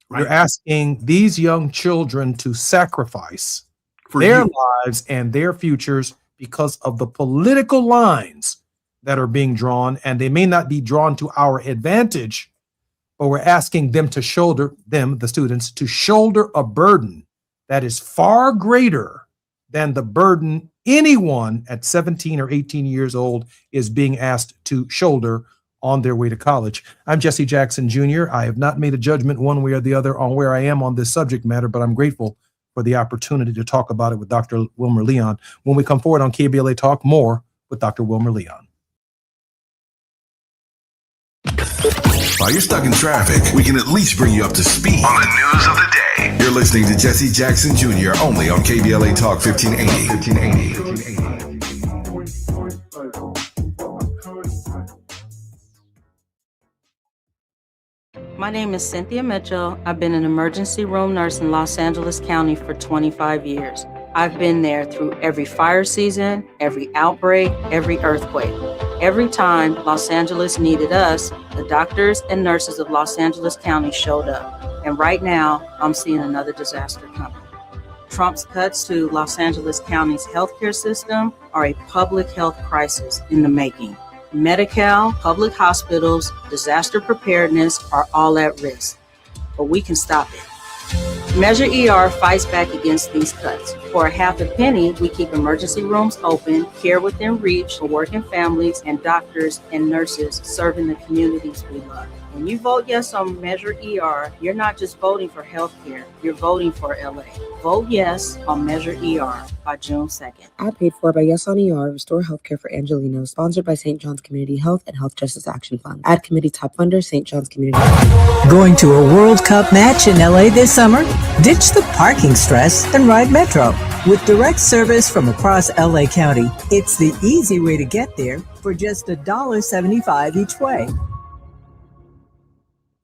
you're asking these young children to sacrifice their lives and their futures because of the political lines that are being drawn, and they may not be drawn to our advantage, but we're asking them to shoulder, the students, to shoulder a burden that is far greater than the burden anyone at 17 or 18 years old is being asked to shoulder on their way to college. I'm Jesse Jackson Jr. I have not made a judgment one way or the other on where I am on this subject matter, but I'm grateful for the opportunity to talk about it with Dr. Wilmer Leon. When we come forward on KBLA Talk, more with Dr. Wilmer Leon. While you're stuck in traffic, we can at least bring you up to speed on the news of the day. You're listening to Jesse Jackson Jr. only on KBLA Talk 1580. My name is Cynthia Mitchell. I've been an emergency room nurse in Los Angeles County for 25 years. I've been there through every fire season, every outbreak, every earthquake. Every time Los Angeles needed us, the doctors and nurses of Los Angeles County showed up. And right now, I'm seeing another disaster coming. Trump's cuts to Los Angeles County's healthcare system are a public health crisis in the making. Medi-Cal, public hospitals, disaster preparedness are all at risk, but we can stop it. Measure ER fights back against these cuts. For a half a penny, we keep emergency rooms open, care within reach for working families, and doctors and nurses serving the communities we love. When you vote yes on Measure ER, you're not just voting for health care, you're voting for LA. Vote yes on Measure ER by June 2nd. Ad paid for by Yes on ER, Restore Healthcare for Angelinos, sponsored by St. John's Community Health and Health Justice Action Fund. Ad committee top funder, St. John's Community Health. Going to a World Cup match in LA this summer? Ditch the parking stress and ride Metro. With direct service from across LA County, it's the easy way to get there for just $1.75 each way.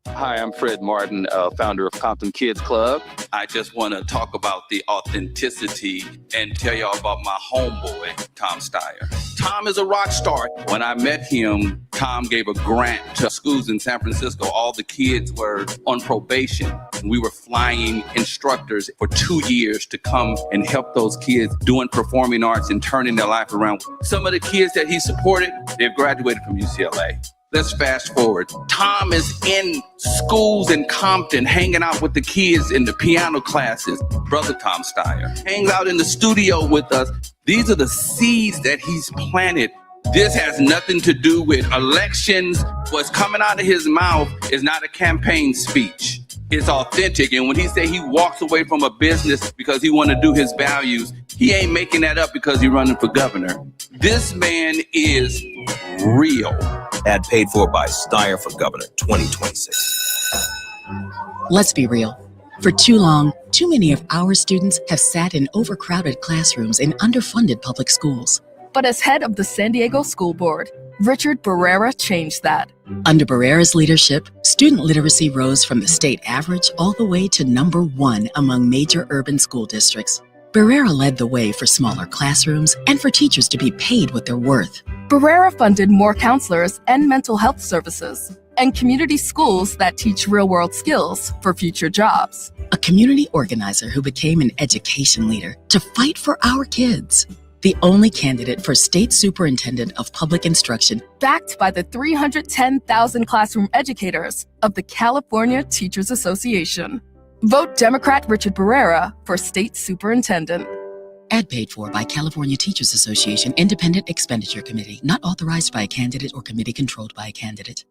Hi, I'm Fred Martin, founder of Compton Kids Club. I just want to talk about the authenticity and tell y'all about my homeboy, Tom Steyer. Tom is a rock star. When I met him, Tom gave a grant to schools in San Francisco. All the kids were on probation. We were flying instructors for 2 years to come and help those kids doing performing arts and turning their life around. Some of the kids that he supported, they've graduated from UCLA. Let's fast forward. Tom is in schools in Compton, hanging out with the kids in the piano classes. Brother Tom Steyer hangs out in the studio with us. These are the seeds that he's planted. This has nothing to do with elections. What's coming out of his mouth is not a campaign speech. It's authentic. And when he say he walks away from a business because he want to do his values, he ain't making that up because he's running for governor. This man is real. Ad paid for by Steyer for Governor 2026. Let's be real. For too long, too many of our students have sat in overcrowded classrooms in underfunded public schools. But as head of the San Diego School Board, Richard Barrera changed that. Under Barrera's leadership, student literacy rose from the state average all the way to #1 among major urban school districts. Barrera led the way for smaller classrooms and for teachers to be paid what they're worth. Barrera funded more counselors and mental health services, and community schools that teach real-world skills for future jobs. A community organizer who became an education leader to fight for our kids. The only candidate for State Superintendent of Public Instruction, backed by the 310,000 classroom educators of the California Teachers Association. Vote Democrat Richard Barrera for State Superintendent. Ad paid for by California Teachers Association Independent Expenditure Committee, not authorized by a candidate or committee controlled by a candidate.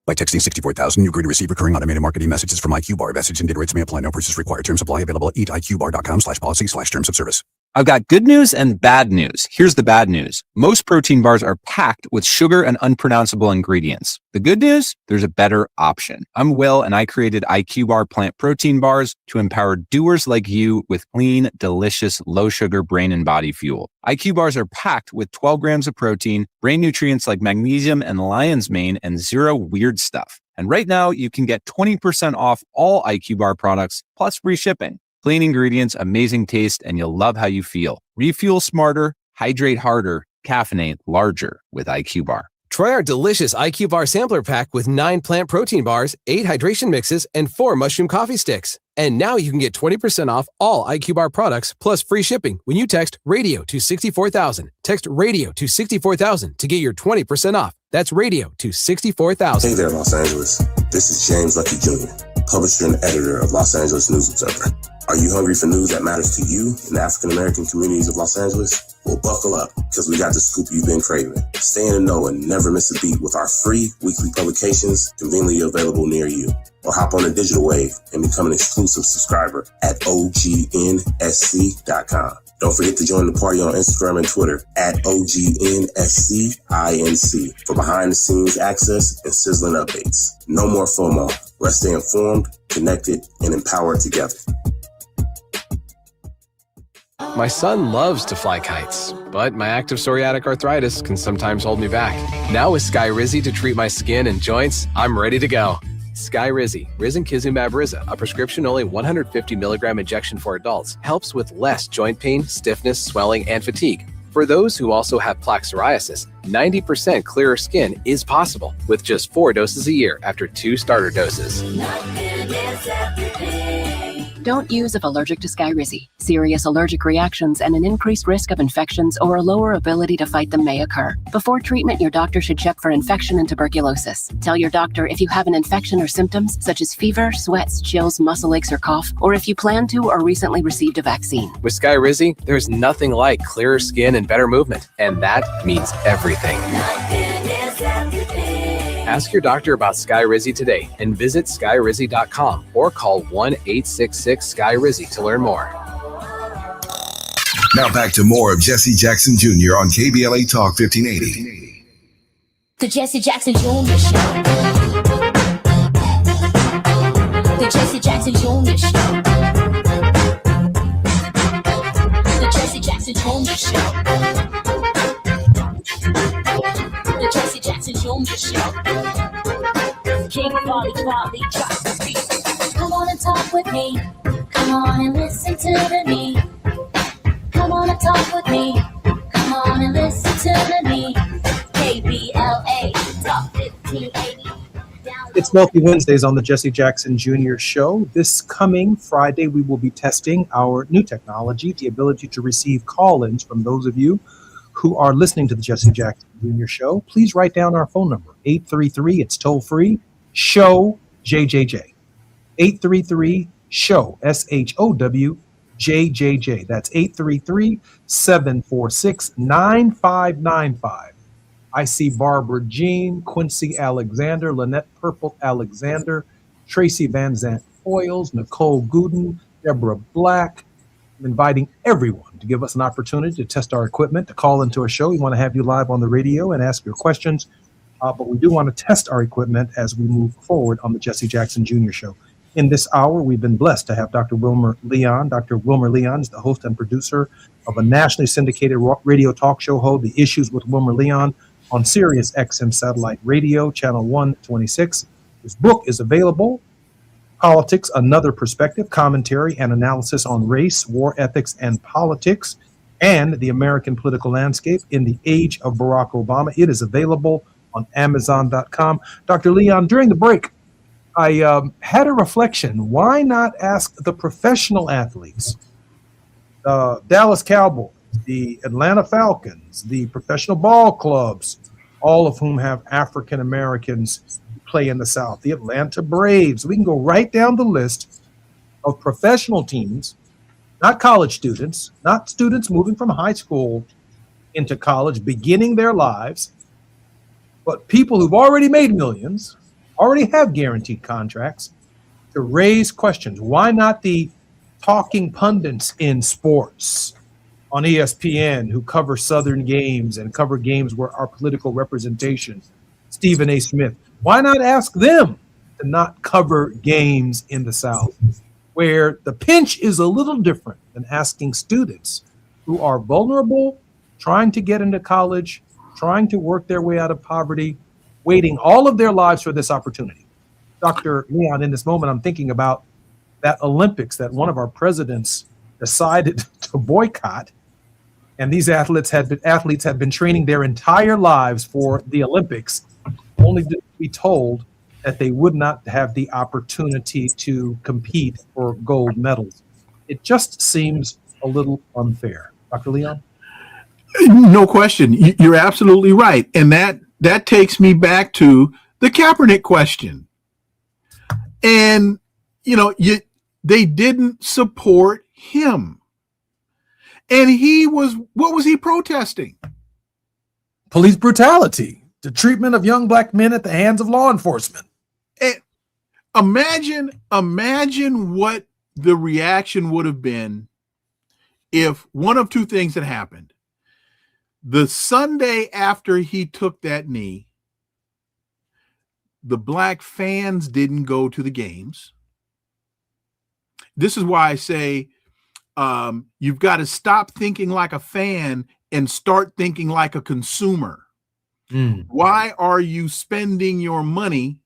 By texting 64,000, you agree to receive recurring automated marketing messages from IQ Bar. Message and data rates may apply. No purchase required. Terms apply. Available at eatiqbar.com/policy/terms of service. I've got good news and bad news. Here's the bad news. Most protein bars are packed with sugar and unpronounceable ingredients. The good news? There's a better option. I'm Will, and I created IQ Bar plant protein bars to empower doers like you with clean, delicious, low-sugar brain and body fuel. IQ Bars are packed with 12 grams of protein, brain nutrients like magnesium and lion's mane, and zero weird stuff. And right now, you can get 20% off all IQ Bar products, plus free shipping. Clean ingredients, amazing taste, and you'll love how you feel. Refuel smarter, hydrate harder, caffeinate larger with IQ Bar. Try our delicious IQ Bar sampler pack with 9 plant protein bars, 8 hydration mixes, and 4 mushroom coffee sticks. And now you can get 20% off all IQ Bar products plus free shipping when you text RADIO to 64,000. Text RADIO to 64,000 to get your 20% off. That's RADIO to 64,000. Hey there, Los Angeles. This is James Lucky Jr., publisher and editor of Los Angeles News Observer. Are you hungry for news that matters to you in the African-American communities of Los Angeles? Well, buckle up, because we got the scoop you've been craving. Stay in the know and never miss a beat with our free weekly publications conveniently available near you. Or hop on the digital wave and become an exclusive subscriber at OGNSC.com. Don't forget to join the party on Instagram and Twitter at OGNSCINC for behind-the-scenes access and sizzling updates. No more FOMO. Let's stay informed, connected, and empowered together. My son loves to fly kites, but my active psoriatic arthritis can sometimes hold me back. Now with Skyrizi to treat my skin and joints, I'm ready to go. Skyrizi, risankizumab Riza, a prescription-only 150 milligram injection for adults, helps with less joint pain, stiffness, swelling, and fatigue. For those who also have plaque psoriasis, 90% clearer skin is possible with just 4 doses a year after 2 starter doses. Don't use if allergic to Skyrizi. Serious allergic reactions and an increased risk of infections or a lower ability to fight them may occur. Before treatment, your doctor should check for infection and tuberculosis. Tell your doctor if you have an infection or symptoms such as fever, sweats, chills, muscle aches, or cough, or if you plan to or recently received a vaccine. With Skyrizi, there's nothing like clearer skin and better movement, and that means everything. Ask your doctor about Skyrizi today and visit skyrizi.com or call 1-866-SKY-RIZZI to learn more. Now back to more of Jesse Jackson Jr. on KBLA Talk 1580. The Jesse Jackson Jr. Show. The Jesse Jackson Jr. Show. The Jesse Jackson Jr. Show. The Jesse Jackson Jr. Show. King Bobby drops the beat. Come on and talk with me. Come on and listen to me. Come on and talk with me. Come on and listen to me. KBLA Talk 1580. It's Wealthy Wednesdays on the Jesse Jackson Jr. Show. This coming Friday, we will be testing our new technology, the ability to receive call-ins from those of you who are listening to the Jesse Jackson Jr. Show. Please write down our phone number, 833, it's toll-free, SHOW JJJ. 833-SHOW, SHOW JJJ. That's 833-746-9595. I see Barbara Jean, Quincy Alexander, Lynette Purple Alexander, Tracy Van Zant Foyles, Nicole Gooden, Deborah Black. I'm inviting everyone to give us an opportunity to test our equipment, to call into a show. We want to have you live on the radio and ask your questions, but we do want to test our equipment as we move forward on the Jesse Jackson Jr. Show. In this hour, we've been blessed to have Dr. Wilmer Leon. Dr. Wilmer Leon is the host and producer of a nationally syndicated radio talk show, The Issues with Wilmer Leon, on Sirius XM Satellite Radio, Channel 126. His book is available, Politics, Another Perspective, Commentary and Analysis on Race, War Ethics, and Politics, and the American Political Landscape in the Age of Barack Obama. It is available on Amazon.com. Dr. Leon, during the break, I had a reflection. Why not ask the professional athletes, Dallas Cowboys, the Atlanta Falcons, the professional ball clubs, all of whom have African Americans who play in the South, the Atlanta Braves. We can go right down the list of professional teams, not college students, not students moving from high school into college, beginning their lives, but people who've already made millions, already have guaranteed contracts, to raise questions. Why not the talking pundits in sports on ESPN who cover Southern games and cover games where our political representation, Stephen A. Smith? Why not ask them to not cover games in the South, where the pinch is a little different than asking students who are vulnerable, trying to get into college, trying to work their way out of poverty, waiting all of their lives for this opportunity. Dr. Leon, in this moment, I'm thinking about that Olympics that one of our presidents decided to boycott. And these athletes had been training their entire lives for the Olympics, only to be told that they would not have the opportunity to compete for gold medals. It just seems a little unfair. Dr. Leon? No question. You're absolutely right. And that takes me back to the Kaepernick question. And, they didn't support him. And what was he protesting? Police brutality, the treatment of young black men at the hands of law enforcement. And imagine what the reaction would have been if one of two things had happened. The Sunday after he took that knee, the black fans didn't go to the games. This is why I say you've got to stop thinking like a fan and start thinking like a consumer. Why are you spending your money?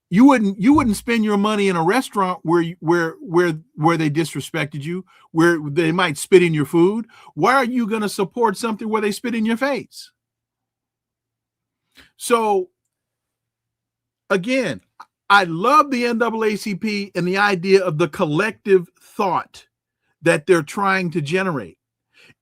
You wouldn't spend your money in a restaurant where they disrespected you, where they might spit in your food. Why are you going to support something where they spit in your face? So again, I love the NAACP and the idea of the collective thought that they're trying to generate.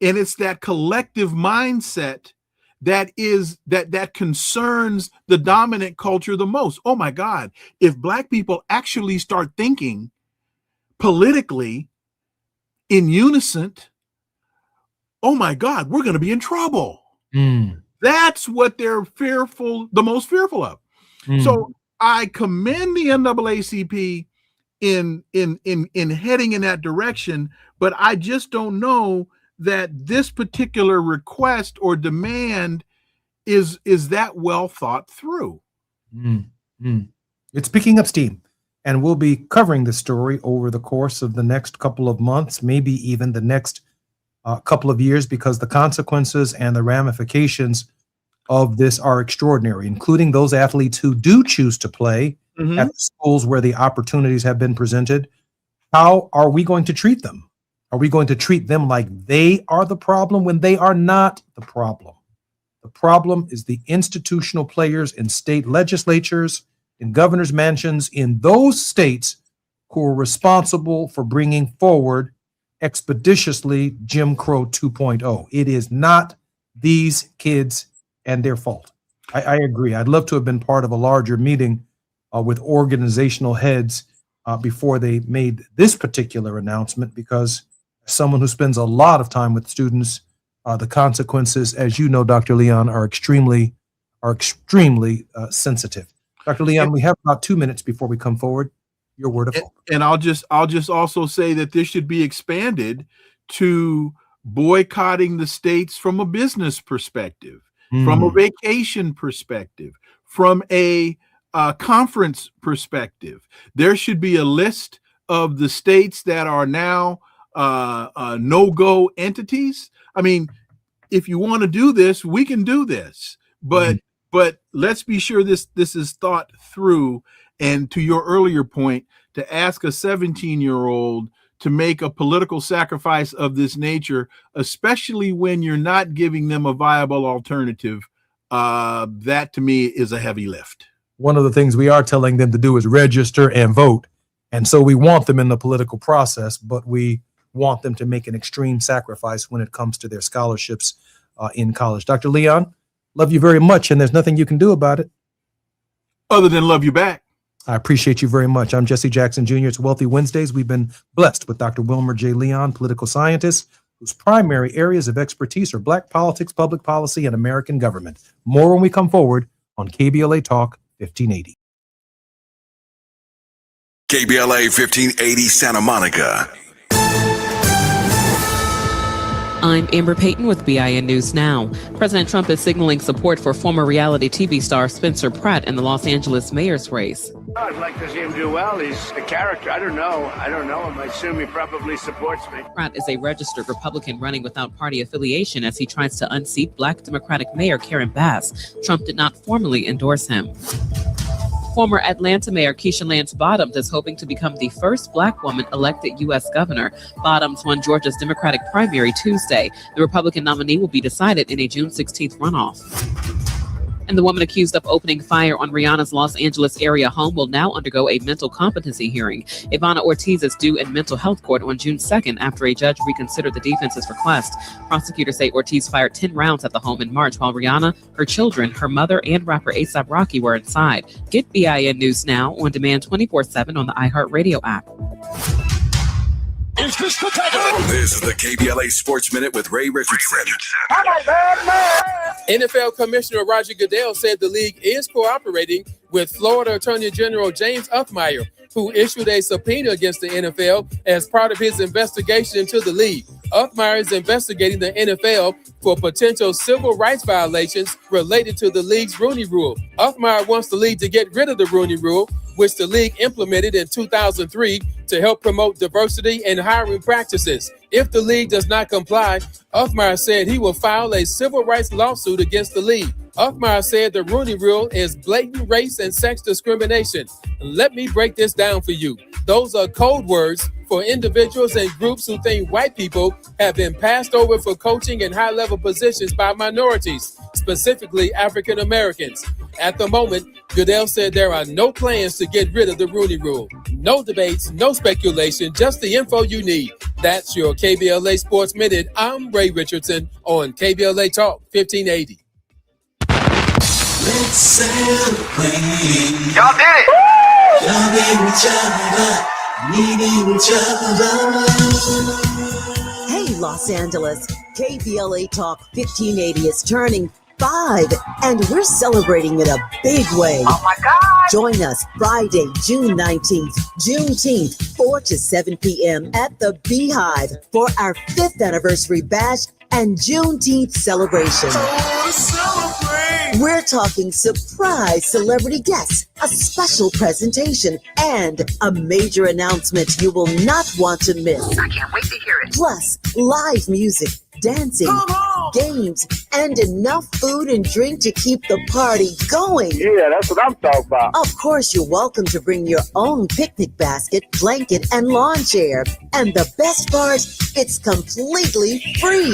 And it's that collective mindset that concerns the dominant culture the most. Oh my God, if Black people actually start thinking politically in unison, oh my God, we're going to be in trouble. That's what they're the most fearful of. So I commend the NAACP in heading in that direction, but I just don't know that this particular request or demand is that well thought through. It's picking up steam, and we'll be covering the story over the course of the next couple of months, maybe even the next couple of years, because the consequences and the ramifications of this are extraordinary, including those athletes who do choose to play at the schools where the opportunities have been presented. How are we going to treat them? Are we going to treat them like they are the problem when they are not the problem? The problem is the institutional players in state legislatures, in governor's mansions, in those states who are responsible for bringing forward expeditiously Jim Crow 2.0. It is not these kids and their fault. I agree. I'd love to have been part of a larger meeting with organizational heads before they made this particular announcement, because as someone who spends a lot of time with students, the consequences, as you know, Dr. Leon, are extremely sensitive. Dr. Leon, we have about 2 minutes before we come forward. Your word of hope. And I'll just also say that this should be expanded to boycotting the states from a business perspective, from a vacation perspective, from a conference perspective. There should be a list of the states that are now no-go entities. I mean, if you want to do this, we can do this, but let's be sure this is thought through. And to your earlier point, to ask a 17-year-old to make a political sacrifice of this nature, especially when you're not giving them a viable alternative, that to me is a heavy lift. One of the things we are telling them to do is register and vote. And so we want them in the political process, but we want them to make an extreme sacrifice when it comes to their scholarships in college. Dr. Leon, love you very much, and there's nothing you can do about it. Other than love you back. I appreciate you very much. I'm Jesse Jackson Jr. It's Wealthy Wednesdays. We've been blessed with Dr. Wilmer J. Leon, political scientist, whose primary areas of expertise are Black politics, public policy, and American government. More when we come forward on KBLA Talk 1580. KBLA 1580 Santa Monica. I'm Amber Payton with BIN News Now. President Trump is signaling support for former reality TV star Spencer Pratt in the Los Angeles mayor's race. I'd like to see him do well. He's a character. I don't know him. I assume he probably supports me. Pratt is a registered Republican running without party affiliation as he tries to unseat Black Democratic Mayor Karen Bass. Trump did not formally endorse him. Former Atlanta Mayor Keisha Lance Bottoms is hoping to become the first Black woman elected U.S. governor. Bottoms won Georgia's Democratic primary Tuesday. The Republican nominee will be decided in a June 16th runoff. And the woman accused of opening fire on Rihanna's Los Angeles area home will now undergo a mental competency hearing. Ivana Ortiz is due in mental health court on June 2nd after a judge reconsidered the defense's request. Prosecutors say Ortiz fired 10 rounds at the home in March while Rihanna, her children, her mother, and rapper A$AP Rocky were inside. Get BIN News Now on demand 24/7 on the iHeartRadio app. Is this the time? This is the KBLA Sports Minute with Ray Richardson. NFL Commissioner Roger Goodell said the league is cooperating with Florida Attorney General James Uthmeyer, who issued a subpoena against the NFL as part of his investigation into the league. Uthmeyer is investigating the NFL for potential civil rights violations related to the league's Rooney Rule. Uthmeyer wants the league to get rid of the Rooney Rule, which the league implemented in 2003 to help promote diversity and hiring practices. If the league does not comply, Uthmeyer said he will file a civil rights lawsuit against the league. Uthmeyer said the Rooney Rule is blatant race and sex discrimination. Let me break this down for you. Those are code words for individuals and groups who think white people have been passed over for coaching and high-level positions by minorities, specifically African Americans. At the moment, Goodell said there are no plans to get rid of the Rooney Rule. No debates, no speculation, just the info you need. That's your KBLA Sports Minute. I'm Ray Richardson on KBLA Talk 1580. Let's celebrate. Y'all did it. Loving each other, needing each other. Hey, Los Angeles, KBLA Talk 1580 is turning 5, and we're celebrating in a big way. Oh my God. Join us Friday, June 19th, Juneteenth, 4 to 7 p.m. at the Beehive for our 5th anniversary bash and Juneteenth celebration. We're talking surprise celebrity guests, a special presentation, and a major announcement you will not want to miss. I can't wait to hear it. Plus, live music, dancing, games, and enough food and drink to keep the party going. Yeah, that's what I'm talking about. Of course, you're welcome to bring your own picnic basket, blanket, and lawn chair. And the best part, it's completely free.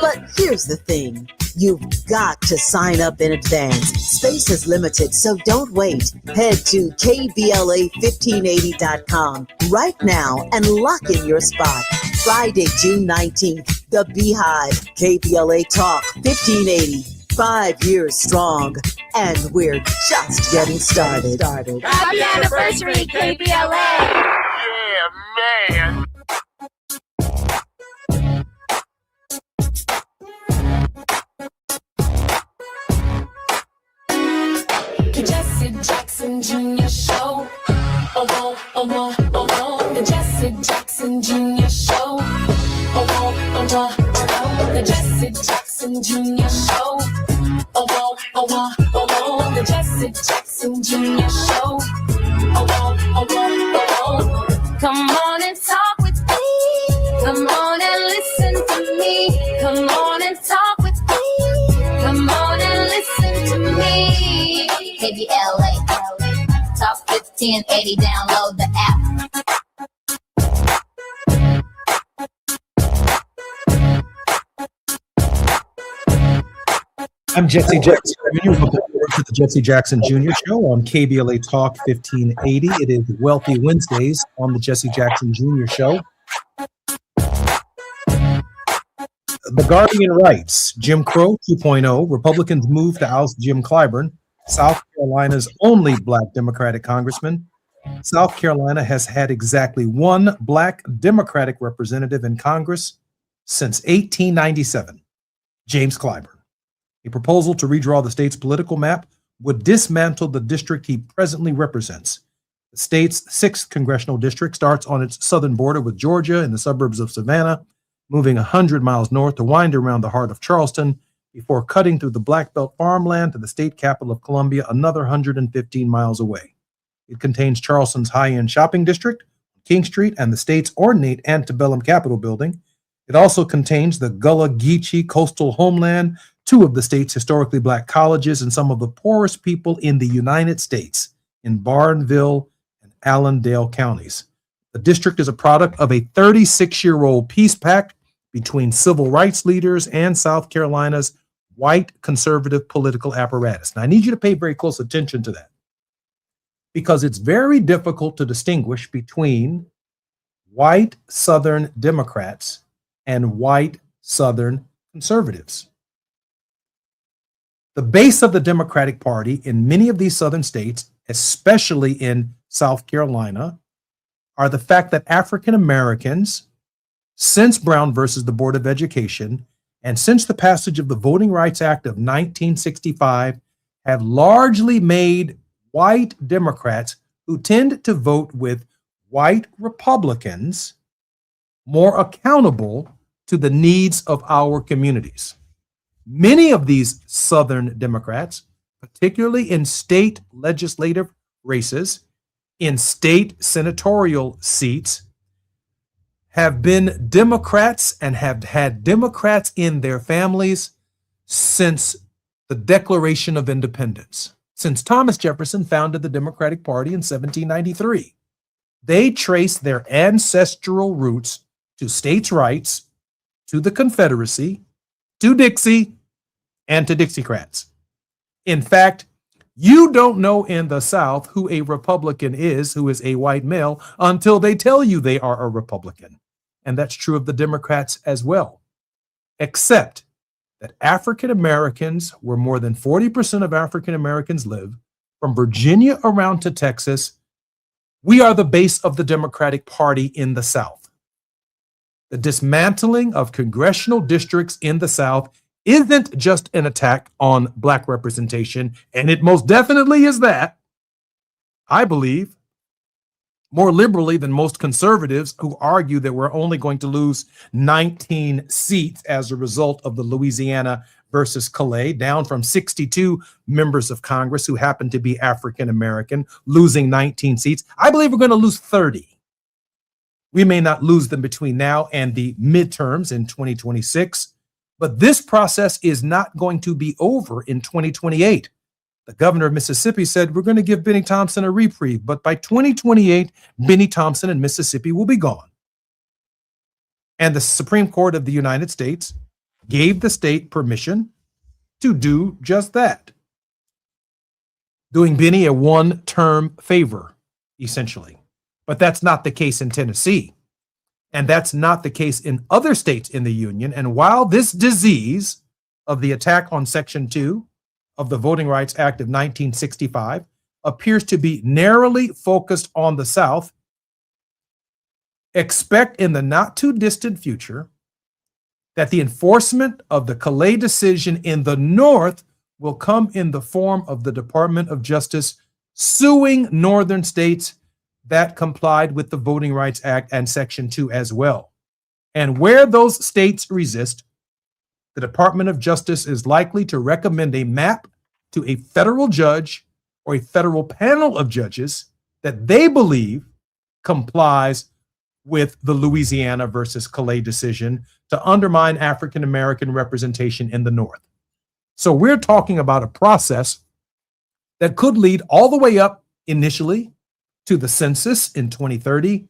But here's the thing. You've got to sign up in advance. Space is limited, so don't wait. Head to KBLA1580.com right now and lock in your spot. Friday, June 19th, the Beehive, KBLA Talk 1580. 5 years strong, and we're just getting started. Happy anniversary, KBLA. Yeah, man. The Jesse Jackson Jr. Show. Oh, oh, oh, oh, oh, oh. The Jesse Jackson Jr. Show. Oh, oh, oh, oh, oh. The Jesse Jackson Jr. Show. Oh, oh, oh, oh, oh, oh. The Jesse Jackson Jr. Show. Oh, oh, oh, oh, oh. Come on and talk with me. Come on and listen to me. Come on and talk with me. Come on and listen to me. KBLA Talk 1580. Download the app. I'm Jesse Jackson Jr. Welcome to the Jesse Jackson Jr. Show on KBLA Talk 1580. It is Wealthy Wednesdays on the Jesse Jackson Jr. Show. The Guardian writes, Jim Crow 2.0, Republicans move to oust Jim Clyburn, South Carolina's only black Democratic congressman. South Carolina has had exactly one black Democratic representative in Congress since 1897, James Clyburn. A proposal to redraw the state's political map would dismantle the district he presently represents. The state's 6th congressional district starts on its southern border with Georgia in the suburbs of Savannah, moving 100 miles north to wind around the heart of Charleston before cutting through the Black Belt farmland to the state capital of Columbia, another 115 miles away. It contains Charleston's high-end shopping district, King Street, and the state's ornate antebellum Capitol building. It also contains the Gullah Geechee coastal homeland, 2 of the state's historically black colleges, and some of the poorest people in the United States in Barnville and Allendale counties. The district is a product of a 36-year-old peace pact between civil rights leaders and South Carolina's white conservative political apparatus. Now, I need you to pay very close attention to that because it's very difficult to distinguish between white Southern Democrats and white Southern conservatives. The base of the Democratic Party in many of these Southern states, especially in South Carolina, are the fact that African Americans, since Brown versus the Board of Education, and since the passage of the Voting Rights Act of 1965, have largely made white Democrats who tend to vote with white Republicans more accountable to the needs of our communities. Many of these Southern Democrats, particularly in state legislative races, in state senatorial seats, have been Democrats and have had Democrats in their families since the Declaration of Independence, since Thomas Jefferson founded the Democratic Party in 1793. They trace their ancestral roots to states' rights, to the Confederacy, to Dixie, and to Dixiecrats. In fact, you don't know in the South who a Republican is, who is a white male, until they tell you they are a Republican. And that's true of the Democrats as well, except that African Americans, where more than 40% of African Americans live, from Virginia around to Texas, we are the base of the Democratic Party in the South. The dismantling of congressional districts in the South isn't just an attack on Black representation, and it most definitely is that. I believe more liberally than most conservatives who argue that we're only going to lose 19 seats as a result of the Louisiana versus Calais, down from 62 members of Congress who happen to be African American, losing 19 seats. I believe we're going to lose 30. We may not lose them between now and the midterms in 2026, but this process is not going to be over in 2028. The governor of Mississippi said, we're going to give Benny Thompson a reprieve, but by 2028, Benny Thompson and Mississippi will be gone. And the Supreme Court of the United States gave the state permission to do just that, doing Benny a one-term favor, essentially. But that's not the case in Tennessee. And that's not the case in other states in the Union. And while this disease of the attack on Section 2 of the Voting Rights Act of 1965 appears to be narrowly focused on the South, expect in the not too distant future that the enforcement of the Calais decision in the North will come in the form of the Department of Justice suing northern states that complied with the Voting Rights Act and Section 2 as well. And where those states resist, the Department of Justice is likely to recommend a map to a federal judge or a federal panel of judges that they believe complies with the Louisiana versus Calais decision to undermine African American representation in the North. So we're talking about a process that could lead all the way up initially to the census in 2030.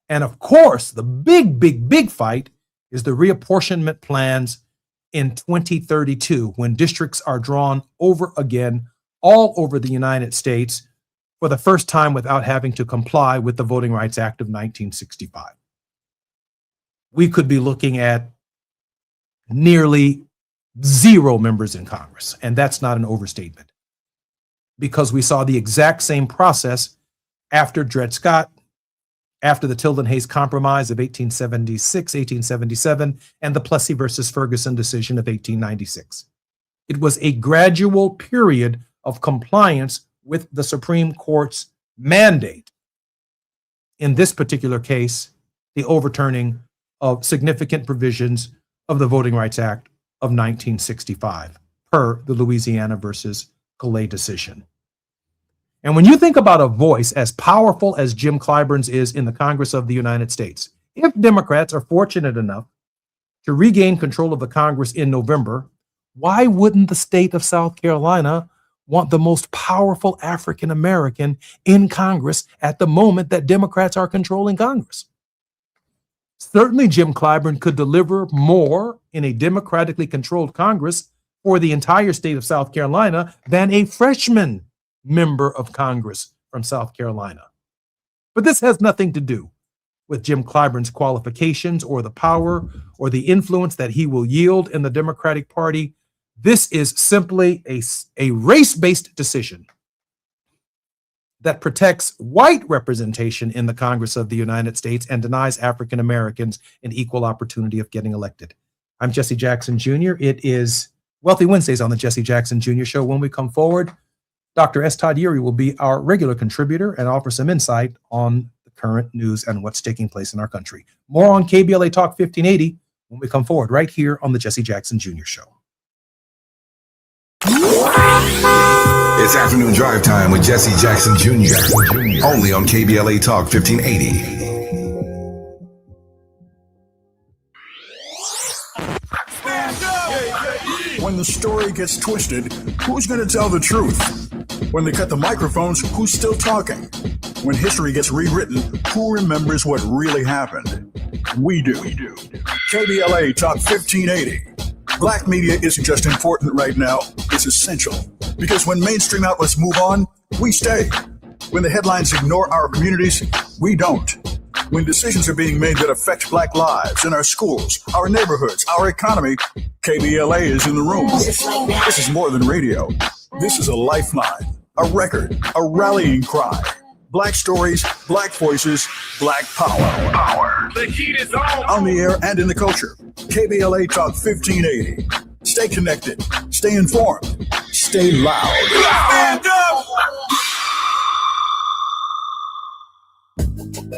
And of course, the big fight is the reapportionment plans in 2032, when districts are drawn over again all over the United States for the first time without having to comply with the Voting Rights Act of 1965. We could be looking at nearly 0 members in Congress, and that's not an overstatement, because we saw the exact same process after Dred Scott, after the Tilden-Hayes Compromise of 1876, 1877, and the Plessy versus Ferguson decision of 1896. It was a gradual period of compliance with the Supreme Court's mandate. In this particular case, the overturning of significant provisions of the Voting Rights Act of 1965, per the Louisiana versus Calais decision. And when you think about a voice as powerful as Jim Clyburn's is in the Congress of the United States, if Democrats are fortunate enough to regain control of the Congress in November, why wouldn't the state of South Carolina want the most powerful African American in Congress at the moment that Democrats are controlling Congress? Certainly, Jim Clyburn could deliver more in a democratically controlled Congress for the entire state of South Carolina than a freshman member of Congress from South Carolina. But this has nothing to do with Jim Clyburn's qualifications or the power or the influence that he will yield in the Democratic Party. This is simply a race-based decision that protects white representation in the Congress of the United States and denies African Americans an equal opportunity of getting elected. I'm Jesse Jackson Jr. It is Wealthy Wednesdays on the Jesse Jackson Jr. Show. When we come forward, Dr. S. Todd Urey will be our regular contributor and offer some insight on the current news and what's taking place in our country. More on KBLA Talk 1580 when we come forward right here on the Jesse Jackson Jr. Show. It's afternoon drive time with Jesse Jackson Jr. Only on KBLA Talk 1580. When the story gets twisted, who's going to tell the truth? When they cut the microphones, who's still talking? When history gets rewritten, who remembers what really happened? We do. KBLA Talk 1580. Black media isn't just important right now, it's essential. Because when mainstream outlets move on, we stay. When the headlines ignore our communities, we don't. When decisions are being made that affect Black lives in our schools, our neighborhoods, our economy, KBLA is in the room. This is more than radio. This is a lifeline, a record, a rallying cry. Black stories, Black voices, Black power. The heat is on. On the air and in the culture. KBLA Talk 1580. Stay connected. Stay informed. Stay loud. Stand up!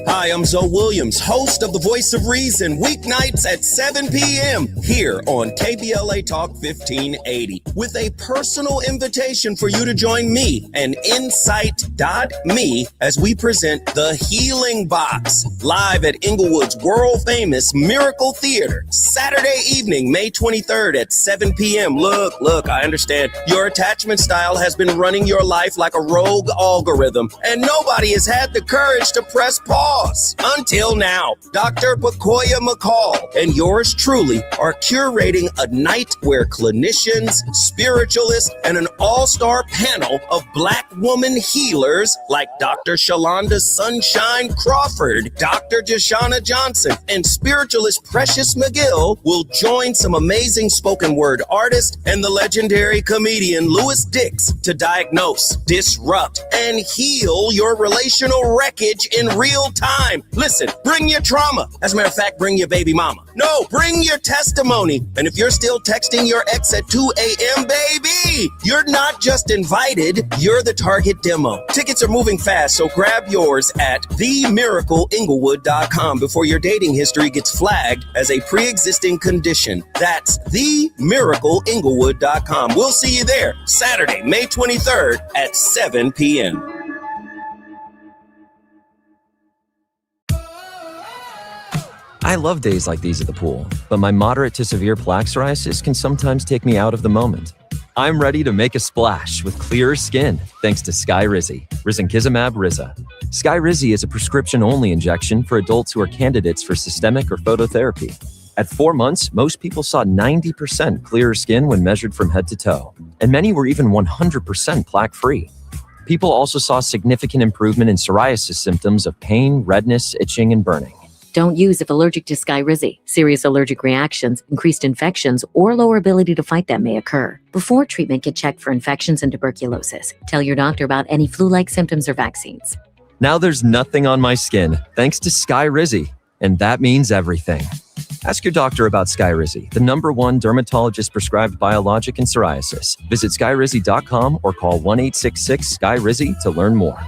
Hi, I'm Zoe Williams, host of The Voice of Reason, weeknights at 7 p.m. here on KBLA Talk 1580, with a personal invitation for you to join me and Insight.me as we present The Healing Box, live at Inglewood's world-famous Miracle Theater, Saturday evening, May 23rd at 7 p.m. Look, I understand. Your attachment style has been running your life like a rogue algorithm, and nobody has had the courage to press pause. Until now, Dr. Bakoya McCall and yours truly are curating a night where clinicians, spiritualists, and an all-star panel of Black woman healers like Dr. Shalonda Sunshine Crawford, Dr. Jashana Johnson, and spiritualist Precious McGill will join some amazing spoken word artists and the legendary comedian Louis Dix to diagnose, disrupt, and heal your relational wreckage in real time. Listen, bring your trauma. As a matter of fact, bring your baby mama. No, bring your testimony. And if you're still texting your ex at 2 a.m., baby, you're not just invited, you're the target demo. Tickets are moving fast, so grab yours at themiracleinglewood.com before your dating history gets flagged as a pre-existing condition. That's themiracleinglewood.com. We'll see you there Saturday, May 23rd at 7 p.m. I love days like these at the pool, but my moderate to severe plaque psoriasis can sometimes take me out of the moment. I'm ready to make a splash with clearer skin thanks to Skyrizi, Risankizumab Riza. Skyrizi is a prescription-only injection for adults who are candidates for systemic or phototherapy. At 4 months, most people saw 90% clearer skin when measured from head to toe, and many were even 100% plaque-free. People also saw significant improvement in psoriasis symptoms of pain, redness, itching, and burning. Don't use if allergic to Skyrizi. Serious allergic reactions, increased infections, or lower ability to fight them may occur. Before treatment, get checked for infections and tuberculosis. Tell your doctor about any flu-like symptoms or vaccines. Now there's nothing on my skin thanks to Skyrizi, and that means everything. Ask your doctor about Skyrizi, the #1 dermatologist-prescribed biologic in psoriasis. Visit skyrizi.com or call 1-866-SKY-RIZI to learn more.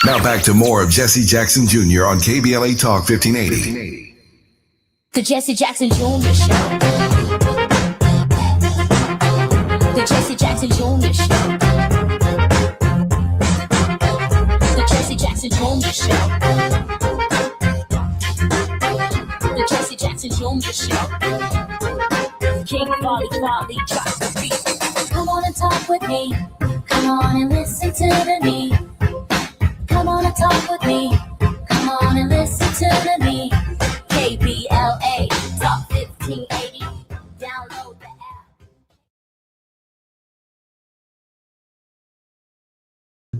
Now back to more of Jesse Jackson Jr. on KBLA Talk 1580. The Jesse Jackson Jr. Show. The Jesse Jackson Jr. Show. The Jesse Jackson Jr. Show. The Jesse Jackson Jr. Show. King Volley, drop the beat. Come on and talk with me. Come on and listen to the me. Come on and talk with me. Come on and listen to me. KBLA Talk 1580. Download the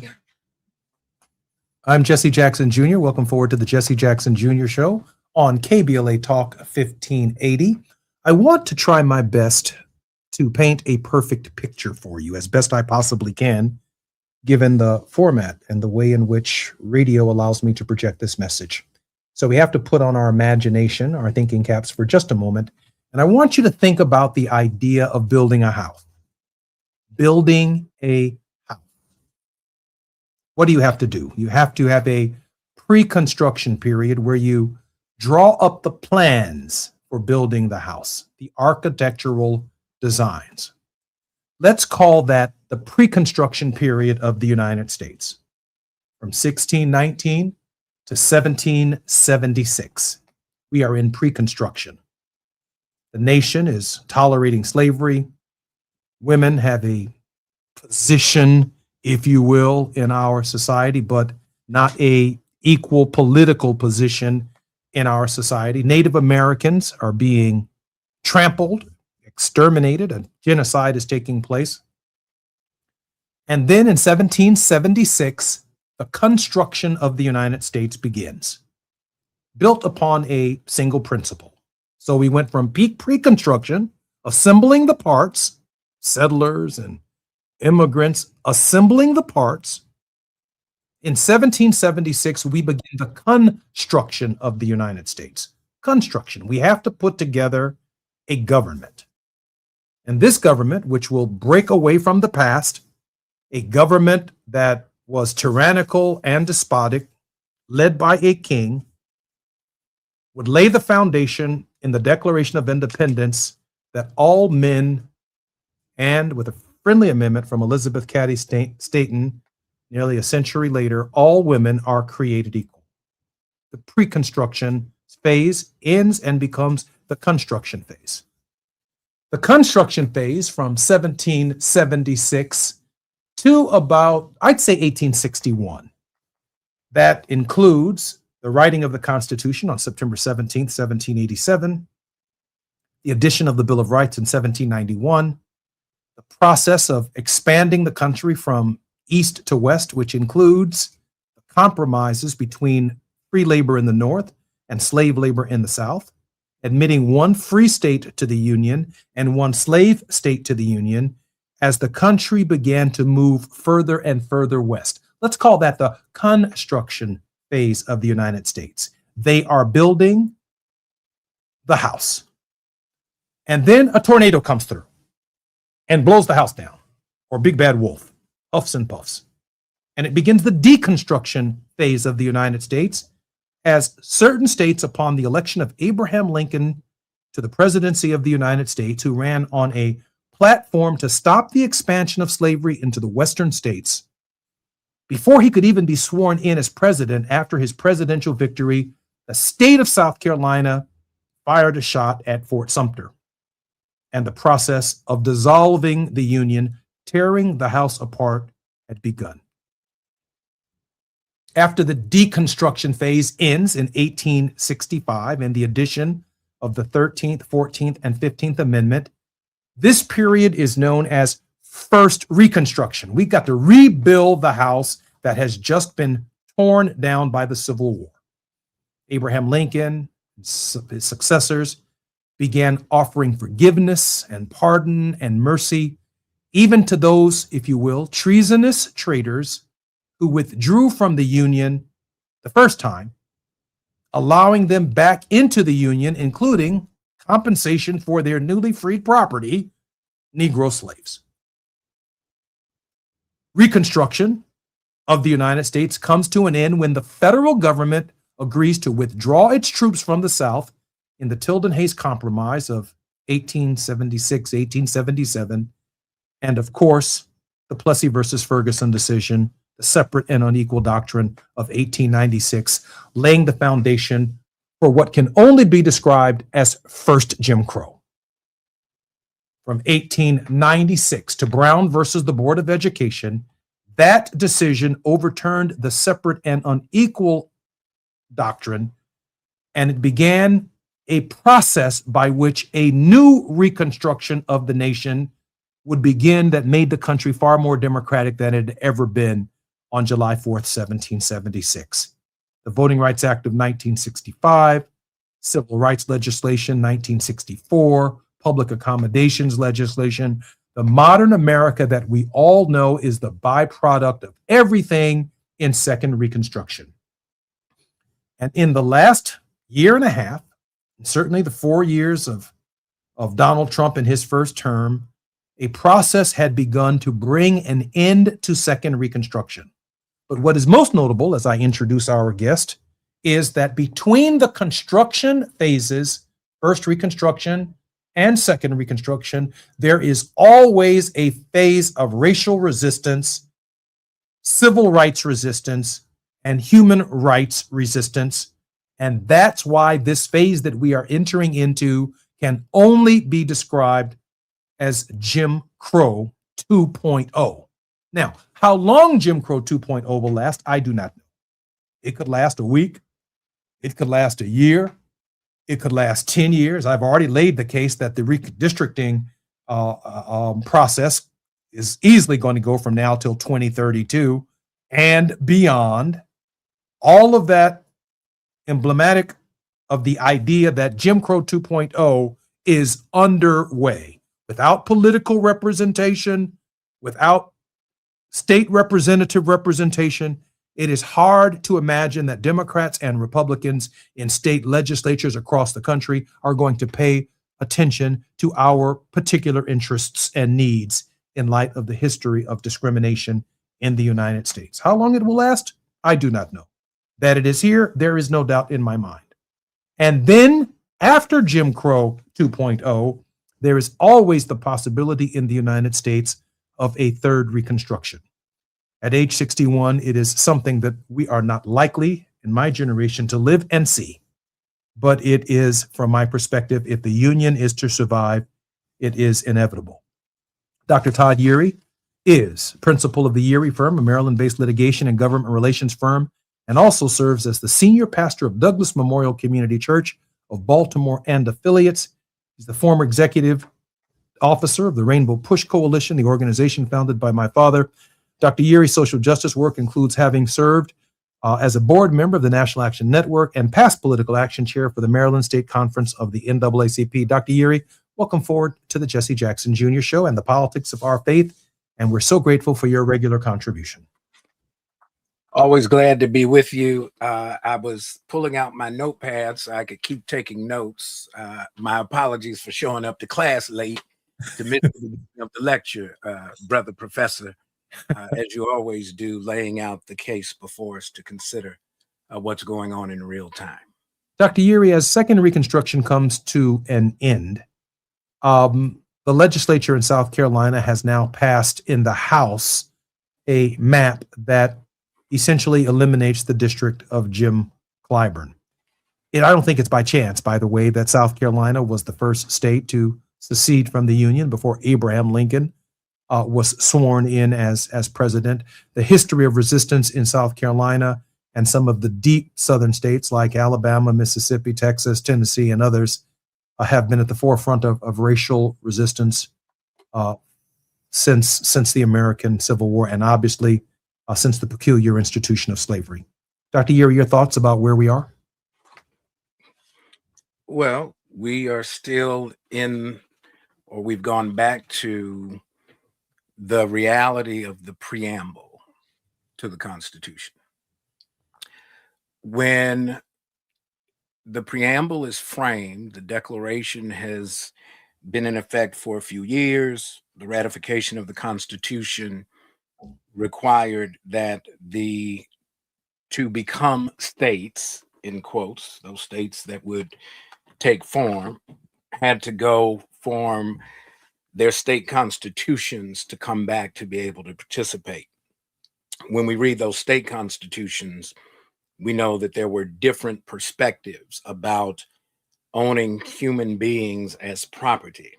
app. I'm Jesse Jackson Jr. Welcome forward to the Jesse Jackson Jr. Show on KBLA Talk 1580. I want to try my best to paint a perfect picture for you as best I possibly can, given the format and the way in which radio allows me to project this message. So we have to put on our imagination, our thinking caps for just a moment. And I want you to think about the idea of building a house. Building a house. What do you have to do? You have to have a pre-construction period where you draw up the plans for building the house, the architectural designs. Let's call that the pre-construction period of the United States, from 1619 to 1776. We are in pre-construction. The nation is tolerating slavery. Women have a position, if you will, in our society, but not a equal political position in our society. Native Americans are being trampled, exterminated. A genocide is taking place. And then in 1776, the construction of the United States begins, built upon a single principle. So we went from pre-construction, assembling the parts, settlers and immigrants assembling the parts. In 1776, we begin the construction of the United States. Construction. We have to put together a government. And this government, which will break away from the past, a government that was tyrannical and despotic, led by a king, would lay the foundation in the Declaration of Independence that all men, and with a friendly amendment from Elizabeth Cady Stanton, nearly a century later, all women are created equal. The pre-construction phase ends and becomes the construction phase. The construction phase from 1776 to about, I'd say 1861. That includes the writing of the Constitution on September 17th, 1787, the addition of the Bill of Rights in 1791, the process of expanding the country from east to west, which includes the compromises between free labor in the North and slave labor in the South, admitting one free state to the Union and one slave state to the Union as the country began to move further and further west. Let's call that the construction phase of the United States. They are building the house. And then a tornado comes through and blows the house down, or big bad wolf, huffs and puffs. And it begins the deconstruction phase of the United States as certain states, upon the election of Abraham Lincoln to the presidency of the United States, who ran on a platform to stop the expansion of slavery into the western states, before he could even be sworn in as president after his presidential victory, the state of South Carolina fired a shot at Fort Sumter. And the process of dissolving the Union, tearing the house apart, had begun. After the deconstruction phase ends in 1865 and the addition of the 13th, 14th, and 15th Amendment, this period is known as First Reconstruction. We've got to rebuild the house that has just been torn down by the Civil War. Abraham Lincoln, his successors, began offering forgiveness and pardon and mercy, even to those, if you will, treasonous traitors who withdrew from the Union the first time, allowing them back into the Union, including compensation for their newly freed property, Negro slaves. Reconstruction of the United States comes to an end when the federal government agrees to withdraw its troops from the South in the Tilden-Hayes Compromise of 1876, 1877, and of course, the Plessy versus Ferguson decision, the separate and unequal doctrine of 1896, laying the foundation for what can only be described as first Jim Crow. From 1896 to Brown versus the Board of Education, that decision overturned the separate and unequal doctrine, and it began a process by which a new reconstruction of the nation would begin that made the country far more democratic than it had ever been on July 4th, 1776. The Voting Rights Act of 1965, Civil Rights Legislation 1964, Public Accommodations Legislation, the modern America that we all know is the byproduct of everything in Second Reconstruction. And in the last year and a half, and certainly the 4 years of Donald Trump in his first term, a process had begun to bring an end to Second Reconstruction. But what is most notable, as I introduce our guest, is that between the construction phases, First Reconstruction and Second Reconstruction, there is always a phase of racial resistance, civil rights resistance, and human rights resistance. And that's why this phase that we are entering into can only be described as Jim Crow 2.0. Now, how long Jim Crow 2.0 will last, I do not know. It could last a week. It could last a year. It could last 10 years. I've already laid the case that the redistricting process is easily going to go from now till 2032 and beyond. All of that emblematic of the idea that Jim Crow 2.0 is underway without political representation, without state representative representation. It is hard to imagine that Democrats and Republicans in state legislatures across the country are going to pay attention to our particular interests and needs in light of the history of discrimination in the United States. How long it will last, I do not know. That it is here, there is no doubt in my mind. And then after Jim Crow 2.0, there is always the possibility in the United States of a third Reconstruction. At age 61, it is something that we are not likely in my generation to live and see. But it is, from my perspective, if the Union is to survive, it is inevitable. Dr. Todd Yeary is principal of the Yeary Firm, a Maryland-based litigation and government relations firm, and also serves as the senior pastor of Douglas Memorial Community Church of Baltimore and affiliates. He's the former executive officer of the Rainbow Push Coalition, the organization founded by my father. Dr. Yeary's social justice work includes having served as a board member of the National Action Network and past political action chair for the Maryland State Conference of the NAACP. Dr. Yeary, welcome forward to the Jesse Jackson Jr. Show and the politics of our faith. And we're so grateful for your regular contribution. Always glad to be with you. I was pulling out my notepad so I could keep taking notes. My apologies for showing up to class late to miss the beginning of the lecture, brother professor, as you always do, laying out the case before us to consider what's going on in real time. Dr. Yeary, as Second Reconstruction comes to an end, the legislature in South Carolina has now passed in the House a map that essentially eliminates the district of Jim Clyburn. I don't think it's by chance, by the way, that South Carolina was the first state to secede from the Union before Abraham Lincoln was sworn in as president. The history of resistance in South Carolina and some of the deep southern states like Alabama, Mississippi, Texas, Tennessee, and others have been at the forefront of racial resistance since the American Civil War, and obviously since the peculiar institution of slavery. Dr. Yeary, your thoughts about where we are? Well, we are still in, or we've gone back to the reality of the preamble to the Constitution. When the preamble is framed, the Declaration has been in effect for a few years. The ratification of the Constitution required that to become states, in quotes, those states that would take form, had to go form their state constitutions to come back to be able to participate. When we read those state constitutions, we know that there were different perspectives about owning human beings as property.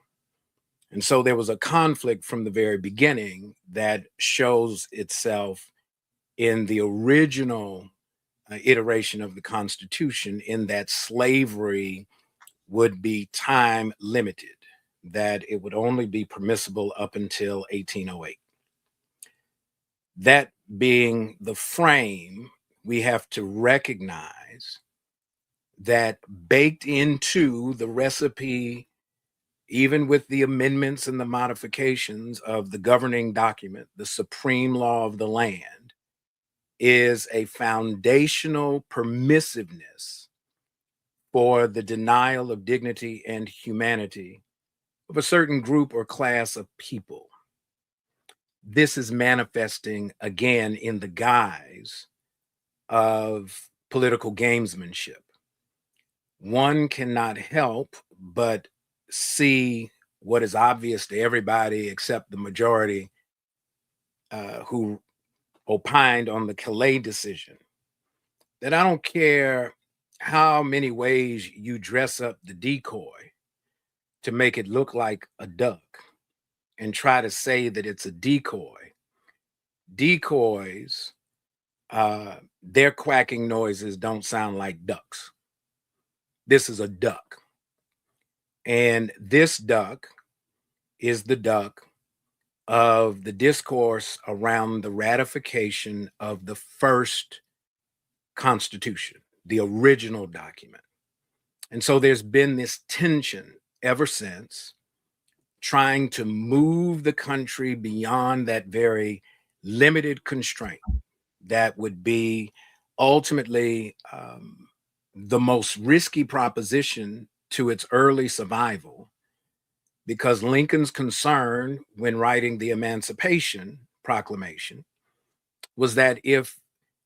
And so there was a conflict from the very beginning that shows itself in the original iteration of the Constitution, in that slavery would be time limited, that it would only be permissible up until 1808. That being the frame, we have to recognize that baked into the recipe, even with the amendments and the modifications of the governing document, the supreme law of the land, is a foundational permissiveness for the denial of dignity and humanity of a certain group or class of people. This is manifesting again in the guise of political gamesmanship. One cannot help but see what is obvious to everybody except the majority who opined on the Calais decision, that I don't care how many ways you dress up the decoy to make it look like a duck and try to say that it's a decoy. Decoys, their quacking noises don't sound like ducks. this is a duck. And this duck is the duck of the discourse around the ratification of the first Constitution, the original document. And so there's been this tension ever since, trying to move the country beyond that very limited constraint that would be ultimately the most risky proposition to its early survival, because Lincoln's concern when writing the Emancipation Proclamation was that if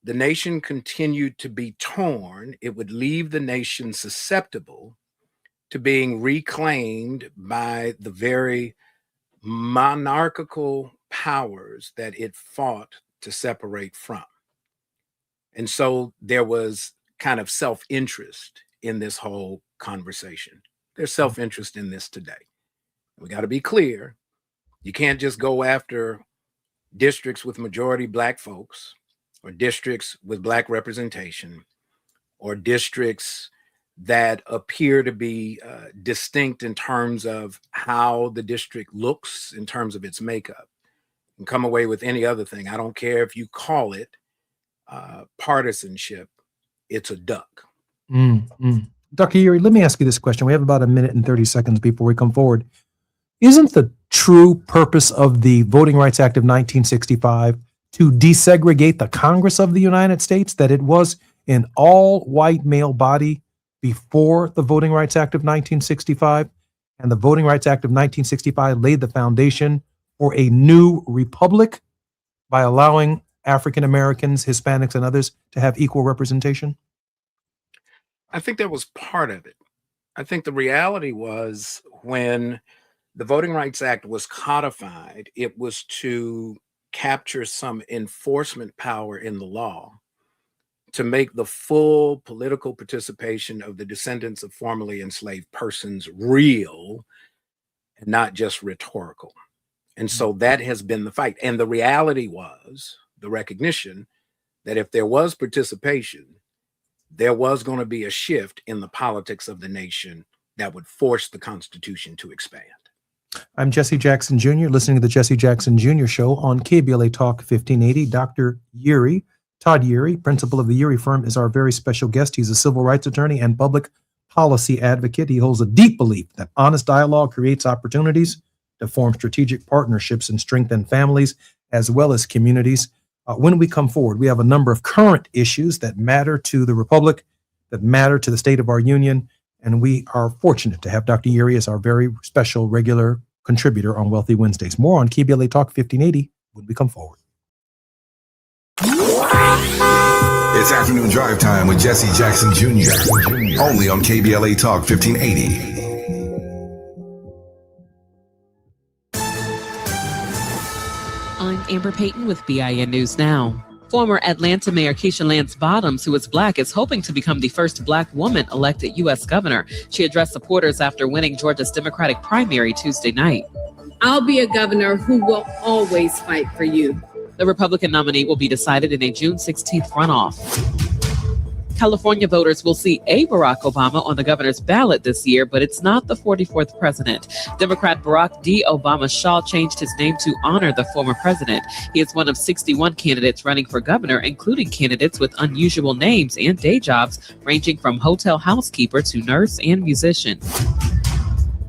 the nation continued to be torn, it would leave the nation susceptible to being reclaimed by the very monarchical powers that it fought to separate from. And so there was kind of self-interest in this whole conversation. There's self-interest in this today. We got to be clear. You can't just go after districts with majority Black folks, or districts with Black representation, or districts that appear to be distinct in terms of how the district looks, in terms of its makeup, and come away with any other thing. I don't care if you call it partisanship, it's a duck. Dr. Urey, let me ask you this question. We have about a minute and 30 seconds before we come forward. Isn't the true purpose of the Voting Rights Act of 1965 to desegregate the Congress of the United States, that it was an all-white male body before the Voting Rights Act of 1965, and the Voting Rights Act of 1965 laid the foundation for a new republic by allowing African Americans, Hispanics, and others to have equal representation? I think that was part of it. I think the reality was, when the Voting Rights Act was codified, it was to capture some enforcement power in the law to make the full political participation of the descendants of formerly enslaved persons real and not just rhetorical. And so that has been the fight. And the reality was the recognition that if there was participation, there was going to be a shift in the politics of the nation that would force the Constitution to expand. I'm Jesse Jackson Jr., listening to the Jesse Jackson Jr. Show on KBLA Talk 1580. Dr. Urey, Todd Urey, principal of the Urey firm, is our very special guest. He's a civil rights attorney and public policy advocate. He holds a deep belief that honest dialogue creates opportunities to form strategic partnerships and strengthen families as well as communities. When we come forward, we have a number of current issues that matter to the Republic, that matter to the state of our union, and we are fortunate to have Dr. Urey as our very special regular contributor on Wealthy Wednesdays. More on KBLA Talk 1580 when we come forward. It's afternoon drive time with Jesse Jackson Jr. Only on KBLA Talk 1580. I'm Amber Payton with BIN News Now. Former Atlanta Mayor Keisha Lance Bottoms, who is Black, is hoping to become the first Black woman elected U.S. governor. She addressed supporters after winning Georgia's Democratic primary Tuesday night. I'll be a governor who will always fight for you. The Republican nominee will be decided in a June 16th runoff. California voters will see a Barack Obama on the governor's ballot this year, but it's not the 44th president. Democrat Barack D. Obama Shaw changed his name to honor the former president. He is one of 61 candidates running for governor, including candidates with unusual names and day jobs ranging from hotel housekeeper to nurse and musician.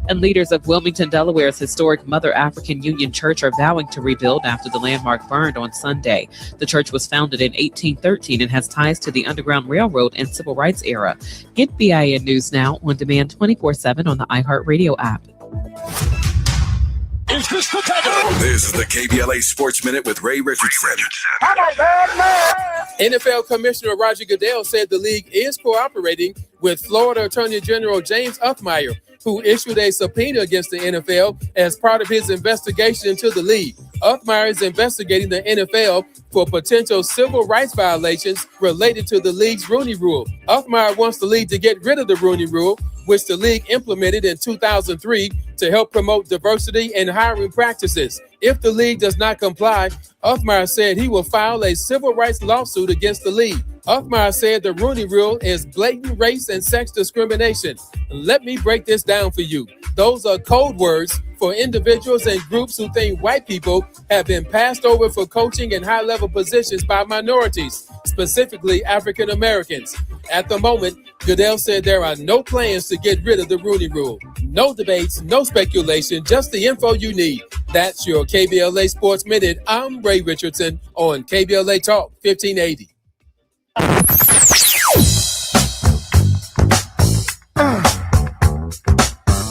And leaders of Wilmington, Delaware's historic Mother African Union Church are vowing to rebuild after the landmark burned on Sunday. The church was founded in 1813 and has ties to the Underground Railroad and Civil Rights era. Get BIN News Now on demand 24/7 on the iHeartRadio app. This is the KBLA Sports Minute with Ray Richardson. NFL Commissioner Roger Goodell said the league is cooperating with Florida Attorney General James Uthmeyer, who issued a subpoena against the NFL as part of his investigation into the league. Uthmeyer is investigating the NFL for potential civil rights violations related to the league's Rooney Rule. Uthmeyer wants the league to get rid of the Rooney Rule, which the league implemented in 2003 to help promote diversity and hiring practices. If the league does not comply, Uthmeyer said he will file a civil rights lawsuit against the league. Uthmeyer said the Rooney Rule is blatant race and sex discrimination. Let me break this down for you. Those are code words for individuals and groups who think white people have been passed over for coaching in high-level positions by minorities, specifically African Americans. At the moment, Goodell said there are no plans to get rid of the Rooney Rule. No debates, no speculation, just the info you need. That's your KBLA Sports Minute. I'm Ray Richardson on KBLA Talk 1580.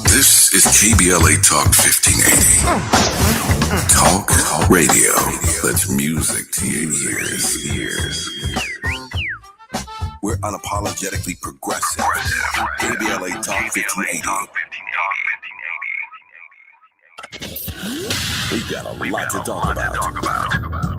This is KBLA Talk 1580. Talk radio. That's music to your ears. We're unapologetically progressive. KBLA Talk 1580. We've got a lot to talk about.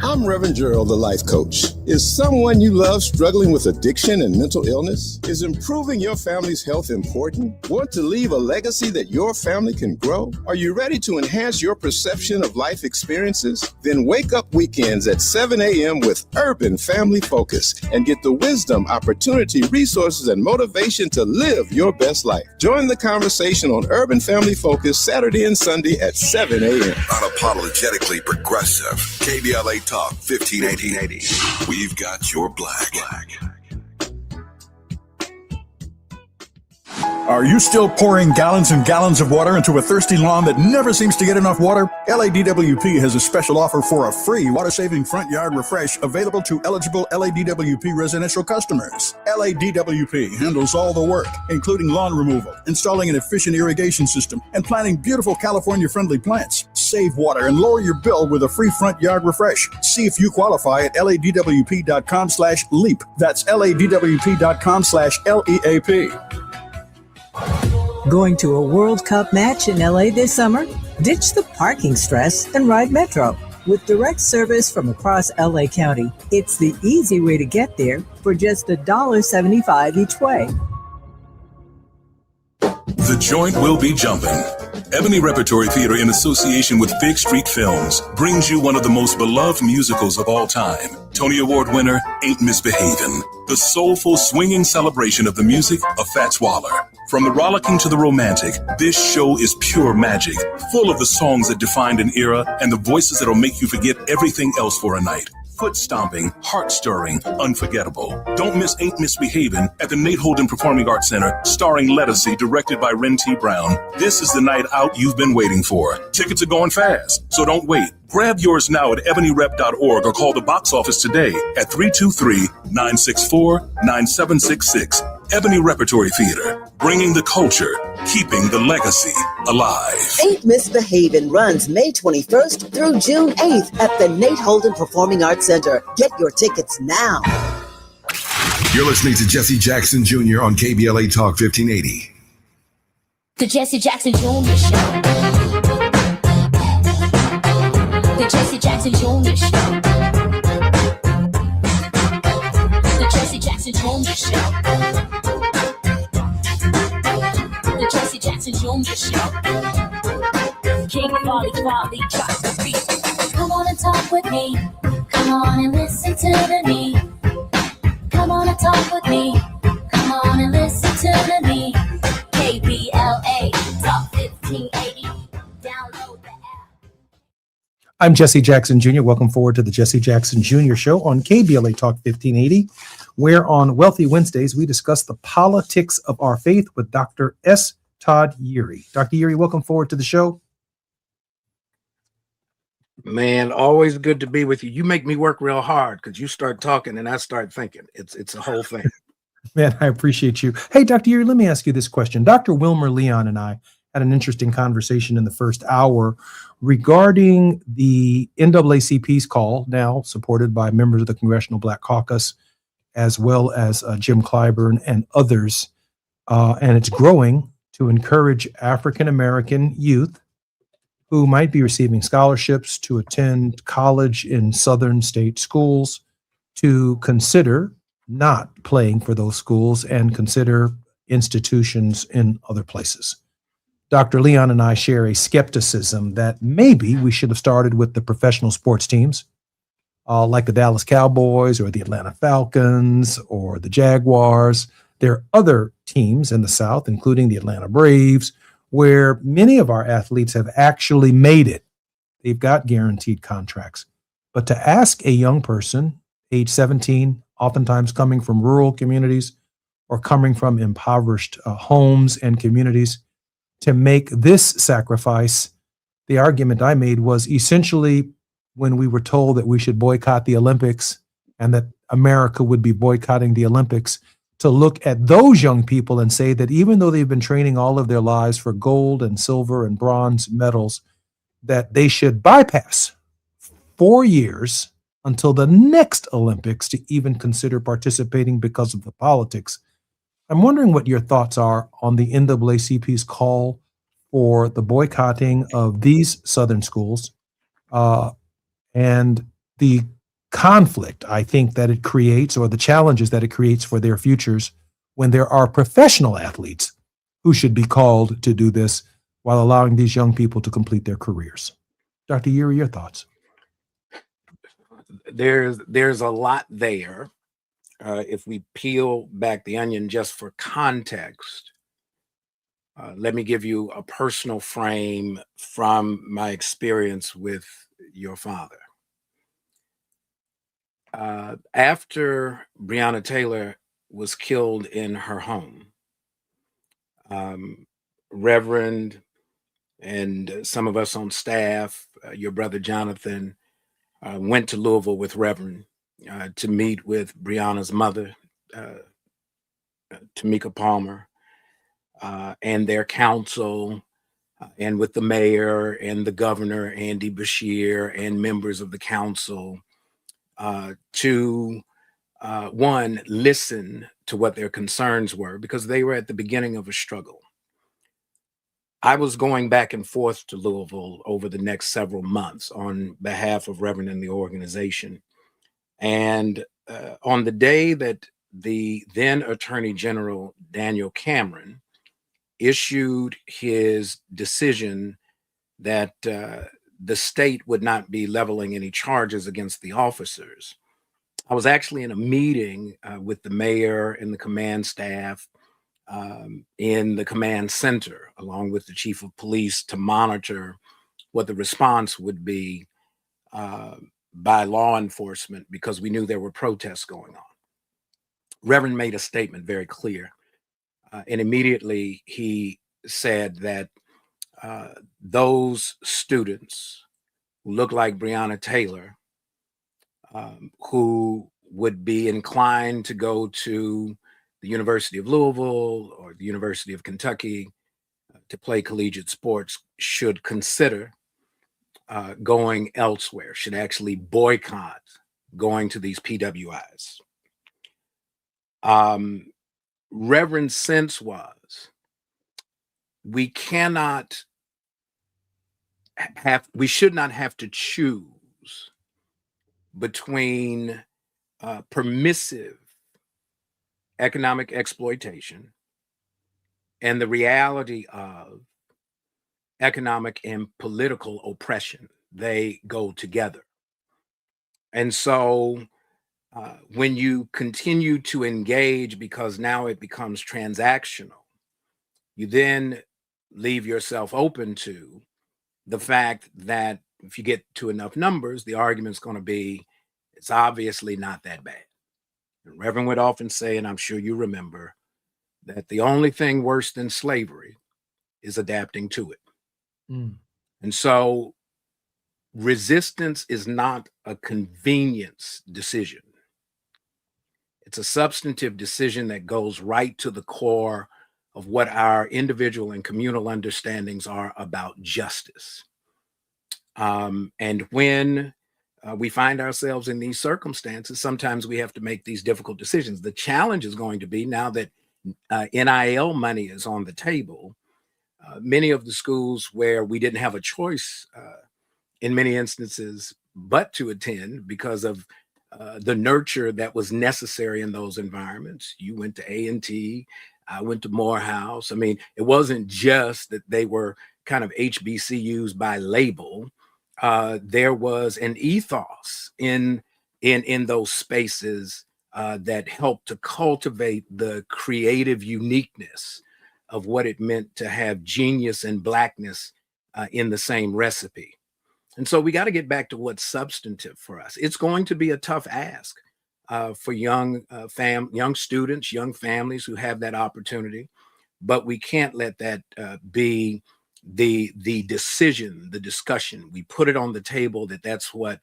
I'm Reverend Gerald, the life coach. Is someone you love struggling with addiction and mental illness? Is improving your family's health important? Want to leave a legacy that your family can grow? Are you ready to enhance your perception of life experiences? Then wake up weekends at 7 a.m. with Urban Family Focus and get the wisdom, opportunity, resources, and motivation to live your best life. Join the conversation on Urban Family Focus Saturday and Sunday at 7 a.m. Unapologetically progressive. KBLA Talk 1580. We've got your black. Are you still pouring gallons and gallons of water into a thirsty lawn that never seems to get enough water? LADWP has a special offer for a free water-saving front yard refresh available to eligible LADWP residential customers. LADWP handles all the work, including lawn removal, installing an efficient irrigation system, and planting beautiful California-friendly plants. Save water and lower your bill with a free front yard refresh. See if you qualify at LADWP.com/LEAP. That's LADWP.com/LEAP. Going to a World Cup match in LA this summer? Ditch the parking stress and ride Metro. With direct service from across LA County, it's the easy way to get there for just $1.75 each way. The joint will be jumping. Ebony Repertory Theater, in association with Fig Street Films, brings you one of the most beloved musicals of all time. Tony Award winner, Ain't Misbehavin'. The soulful, swinging celebration of the music of Fats Waller. From the rollicking to the romantic, this show is pure magic, full of the songs that defined an era and the voices that'll make you forget everything else for a night. Foot stomping, heart stirring, unforgettable. Don't miss Ain't Misbehavin' at the Nate Holden Performing Arts Center, starring Lettucey, directed by Ren T. Brown. This is the night out you've been waiting for. Tickets are going fast, so don't wait. Grab yours now at ebonyrep.org or call the box office today at 323-964-9766. Ebony Repertory Theater, bringing the culture, keeping the legacy alive. Ain't Misbehavin' runs May 21st through June 8th at the Nate Holden Performing Arts Center. Get your tickets now. You're listening to Jesse Jackson Jr. on KBLA Talk 1580. The Jesse Jackson Jr. Show. The Jesse Jackson Jr. Show. The Jesse Jackson Jr. Show. The Jesse Jackson Jr. Show. King Volley drops the beat. Come on and talk with me. Come on and listen to me. Come on and talk with me. Come on and listen to me. KBLA Talk 1580. Download the app. I'm Jesse Jackson Jr. Welcome forward to the Jesse Jackson Jr. Show on KBLA Talk 1580, where on Wealthy Wednesdays we discuss the politics of our faith with Dr. S. Todd Yeary. Dr. Yeary, welcome forward to the show. Man, always good to be with you. You make me work real hard because you start talking and I start thinking. It's a whole thing. Man, I appreciate you. Hey, Dr. Yeary, let me ask you this question. Dr. Wilmer Leon and I had an interesting conversation in the first hour regarding the NAACP's call, now supported by members of the Congressional Black Caucus, as well as Jim Clyburn and others, and it's growing to encourage African-American youth who might be receiving scholarships to attend college in Southern state schools to consider not playing for those schools and consider institutions in other places. Dr. Leon and I share a skepticism that maybe we should have started with the professional sports teams like the Dallas Cowboys or the Atlanta Falcons or the Jaguars. There are other teams in the South, including the Atlanta Braves, where many of our athletes have actually made it. They've got guaranteed contracts. But to ask a young person, age 17, oftentimes coming from rural communities or coming from impoverished homes and communities, to make this sacrifice, the argument I made was essentially when we were told that we should boycott the Olympics and that America would be boycotting the Olympics, to look at those young people and say that even though they've been training all of their lives for gold and silver and bronze medals, that they should bypass 4 years until the next Olympics to even consider participating because of the politics. I'm wondering what your thoughts are on the NAACP's call for the boycotting of these Southern schools and the conflict, I think, that it creates, or the challenges that it creates for their futures when there are professional athletes who should be called to do this while allowing these young people to complete their careers. Dr. Yeary, your thoughts? There's a lot there. If we peel back the onion just for context, let me give you a personal frame from my experience with your father. After Breonna Taylor was killed in her home, Reverend and some of us on staff, your brother Jonathan, went to Louisville with Reverend to meet with Breonna's mother, Tamika Palmer, and their counsel, and with the mayor and the governor, Andy Beshear, and members of the council, to one, listen to what their concerns were, because they were at the beginning of a struggle. I was going back and forth to Louisville over the next several months on behalf of Reverend and the organization. And on the day that the then Attorney General, Daniel Cameron, issued his decision that the state would not be leveling any charges against the officers, I was actually in a meeting with the mayor and the command staff in the command center, along with the chief of police, to monitor what the response would be by law enforcement, because we knew there were protests going on. Reverend made a statement very clear, and immediately he said that those students who look like Breonna Taylor, who would be inclined to go to the University of Louisville or the University of Kentucky to play collegiate sports, should consider going elsewhere, should actually boycott going to these PWIs. Reverend's sense was, we should not have to choose between permissive economic exploitation and the reality of economic and political oppression. They go together. And so when you continue to engage, because now it becomes transactional, you then leave yourself open to the fact that if you get to enough numbers, the argument's going to be, it's obviously not that bad. The Reverend would often say, and I'm sure you remember, that the only thing worse than slavery is adapting to it. And so resistance is not a convenience decision. It's a substantive decision that goes right to the core of what our individual and communal understandings are about justice. And when we find ourselves in these circumstances, sometimes we have to make these difficult decisions. The challenge is going to be, now that NIL money is on the table, many of the schools where we didn't have a choice in many instances but to attend because of the nurture that was necessary in those environments. You went to A&T, I went to Morehouse. I mean, it wasn't just that they were kind of HBCUs by label. There was an ethos in in those spaces that help to cultivate the creative uniqueness of what it meant to have genius and Blackness in the same recipe. And so we got to get back to what's substantive for us. It's going to be a tough ask for young students, young families who have that opportunity, but we can't let that be the decision, the discussion. We put it on the table that's what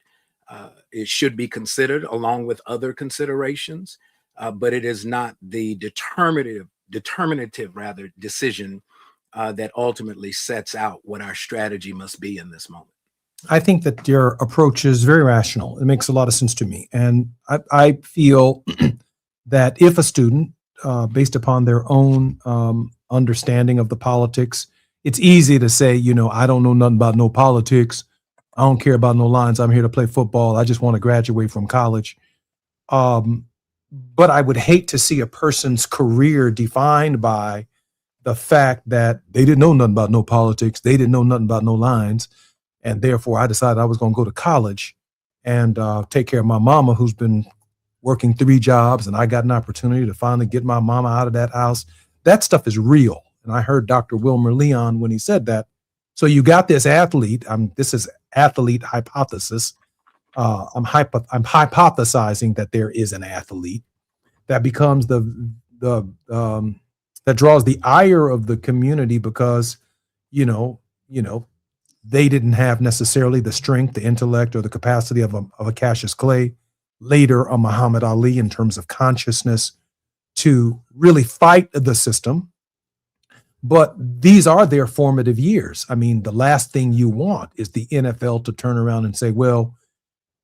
it should be considered along with other considerations, but it is not the determinative decision that ultimately sets out what our strategy must be in this moment. I think that your approach is very rational. It makes a lot of sense to me. And I feel that if a student, based upon their own understanding of the politics, it's easy to say, I don't know nothing about no politics. I don't care about no lines. I'm here to play football. I just want to graduate from college. But I would hate to see a person's career defined by the fact that they didn't know nothing about no politics. They didn't know nothing about no lines. And therefore, I decided I was going to go to college and take care of my mama, who's been working 3 jobs. And I got an opportunity to finally get my mama out of that house. That stuff is real. And I heard Dr. Wilmer Leon when he said that. So you got this athlete. This is athlete hypothesis. I'm hypothesizing that there is an athlete that becomes that draws the ire of the community because, they didn't have necessarily the strength, the intellect, or the capacity of a Cassius Clay, later a Muhammad Ali in terms of consciousness to really fight the system. But these are their formative years. I mean, the last thing you want is the NFL to turn around and say, well,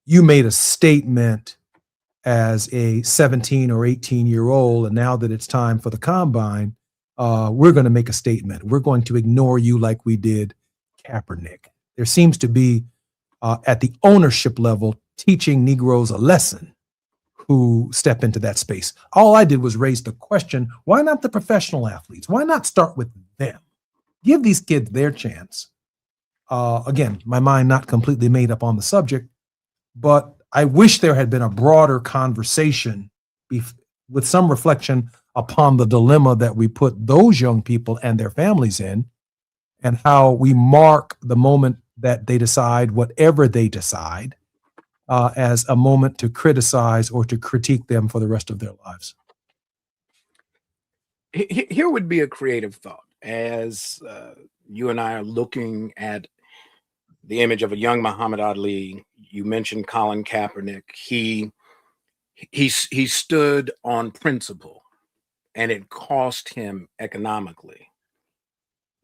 you made a statement as a 17 or 18-year-old, and now that it's time for the combine, we're going to make a statement. We're going to ignore you like we did Kaepernick. There seems to be, at the ownership level, teaching Negroes a lesson who step into that space. All I did was raise the question, why not the professional athletes? Why not start with them? Give these kids their chance. Again, my mind not completely made up on the subject, but I wish there had been a broader conversation with some reflection upon the dilemma that we put those young people and their families in, and how we mark the moment that they decide whatever they decide as a moment to criticize or to critique them for the rest of their lives. Here would be a creative thought as you and I are looking at the image of a young Muhammad Ali. You mentioned Colin Kaepernick. He stood on principle, and it cost him economically,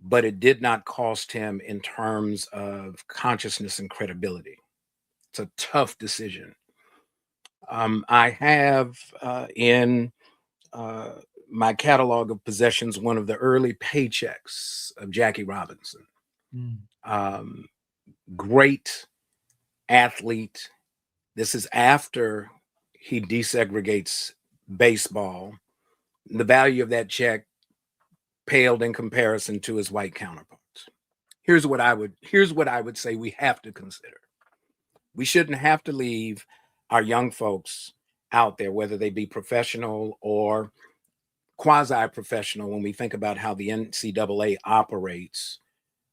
but it did not cost him in terms of consciousness and credibility. It's a tough decision. I have in my catalog of possessions one of the early paychecks of Jackie Robinson. Great athlete. This is after he desegregates baseball. The value of that check paled in comparison to his white counterparts. Here's what I would say we have to consider. We shouldn't have to leave our young folks out there, whether they be professional or quasi-professional, when we think about how the NCAA operates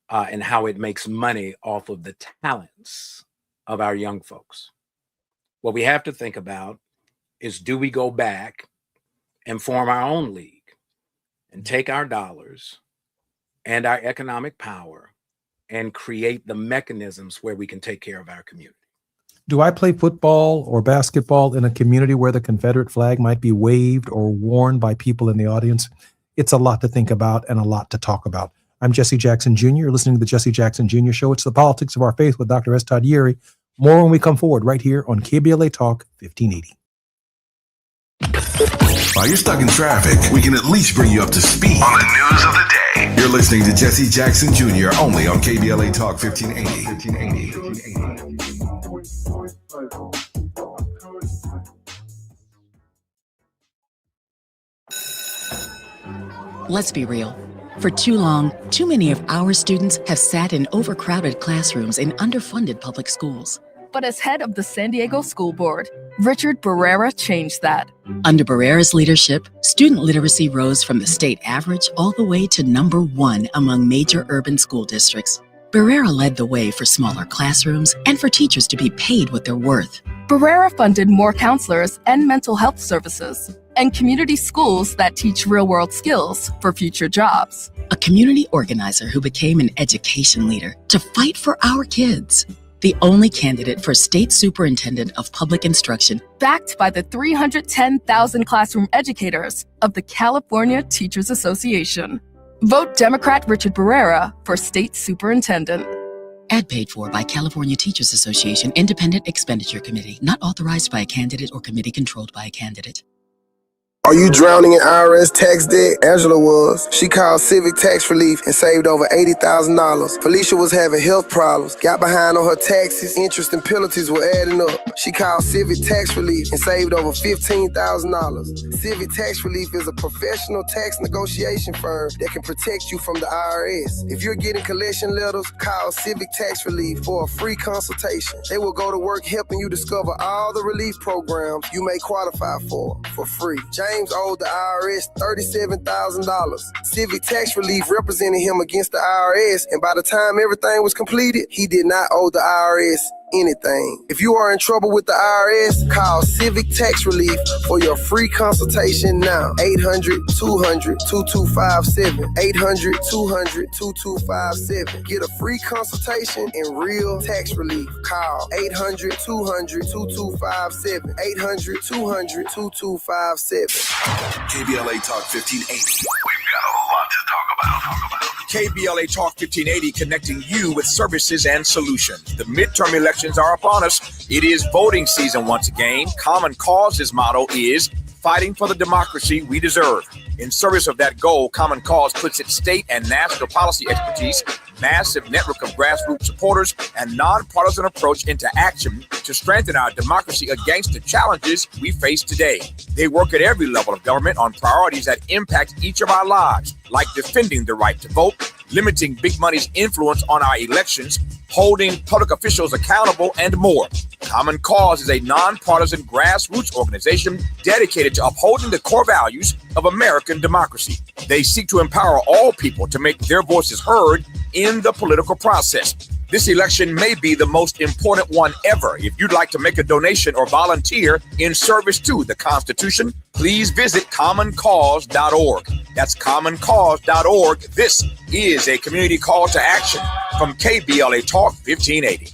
and how it makes money off of the talents of our young folks. What we have to think about is, do we go back and form our own league and take our dollars and our economic power and create the mechanisms where we can take care of our community? Do I play football or basketball in a community where the Confederate flag might be waved or worn by people in the audience? It's a lot to think about and a lot to talk about. I'm Jesse Jackson Jr. You're listening to the Jesse Jackson Jr. Show. It's the politics of our faith with Dr. S. Todd Yeary. More when we come forward right here on KBLA Talk 1580. While you're stuck in traffic, we can at least bring you up to speed on the news of the day. You're listening to Jesse Jackson Jr. only on KBLA Talk 1580. Let's be real. For too long, too many of our students have sat in overcrowded classrooms in underfunded public schools. But as head of the San Diego School Board, Richard Barrera changed that. Under Barrera's leadership, student literacy rose from the state average all the way to number 1 among major urban school districts. Barrera led the way for smaller classrooms and for teachers to be paid what they're worth. Barrera funded more counselors and mental health services, and community schools that teach real-world skills for future jobs. A community organizer who became an education leader to fight for our kids. The only candidate for State Superintendent of Public Instruction, Backed by the 310,000 classroom educators of the California Teachers Association. Vote Democrat Richard Barrera for State Superintendent. Ad paid for by California Teachers Association Independent Expenditure Committee, not authorized by a candidate or committee controlled by a candidate. Are you drowning in IRS tax debt? Angela was. She called Civic Tax Relief and saved over $80,000. Felicia was having health problems, got behind on her taxes, interest and penalties were adding up. She called Civic Tax Relief and saved over $15,000. Civic Tax Relief is a professional tax negotiation firm that can protect you from the IRS. If you're getting collection letters, call Civic Tax Relief for a free consultation. They will go to work helping you discover all the relief programs you may qualify for free. James owed the IRS $37,000. Civic Tax Relief represented him against the IRS, and by the time everything was completed, he did not owe the IRS anything. If you are in trouble with the IRS, call Civic Tax Relief for your free consultation now. 800-200-2257. 800-200-2257. Get a free consultation and real tax relief. Call 800-200-2257. 800-200-2257. KBLA Talk 1580. We've got a lot to talk about. KBLA Talk 1580, connecting you with services and solutions. The midterm elections are upon us. It is voting season once again. Common Cause's motto is fighting for the democracy we deserve. In service of that goal, Common Cause puts its state and national policy expertise, massive network of grassroots supporters, and nonpartisan approach into action to strengthen our democracy against the challenges we face today. They work at every level of government on priorities that impact each of our lives, like defending the right to vote, limiting big money's influence on our elections, holding public officials accountable, and more. Common Cause is a nonpartisan grassroots organization dedicated to upholding the core values of American democracy. They seek to empower all people to make their voices heard in the political process. This election may be the most important one ever. If you'd like to make a donation or volunteer in service to the Constitution, please visit commoncause.org. That's commoncause.org. This is a community call to action from KBLA Talk 1580.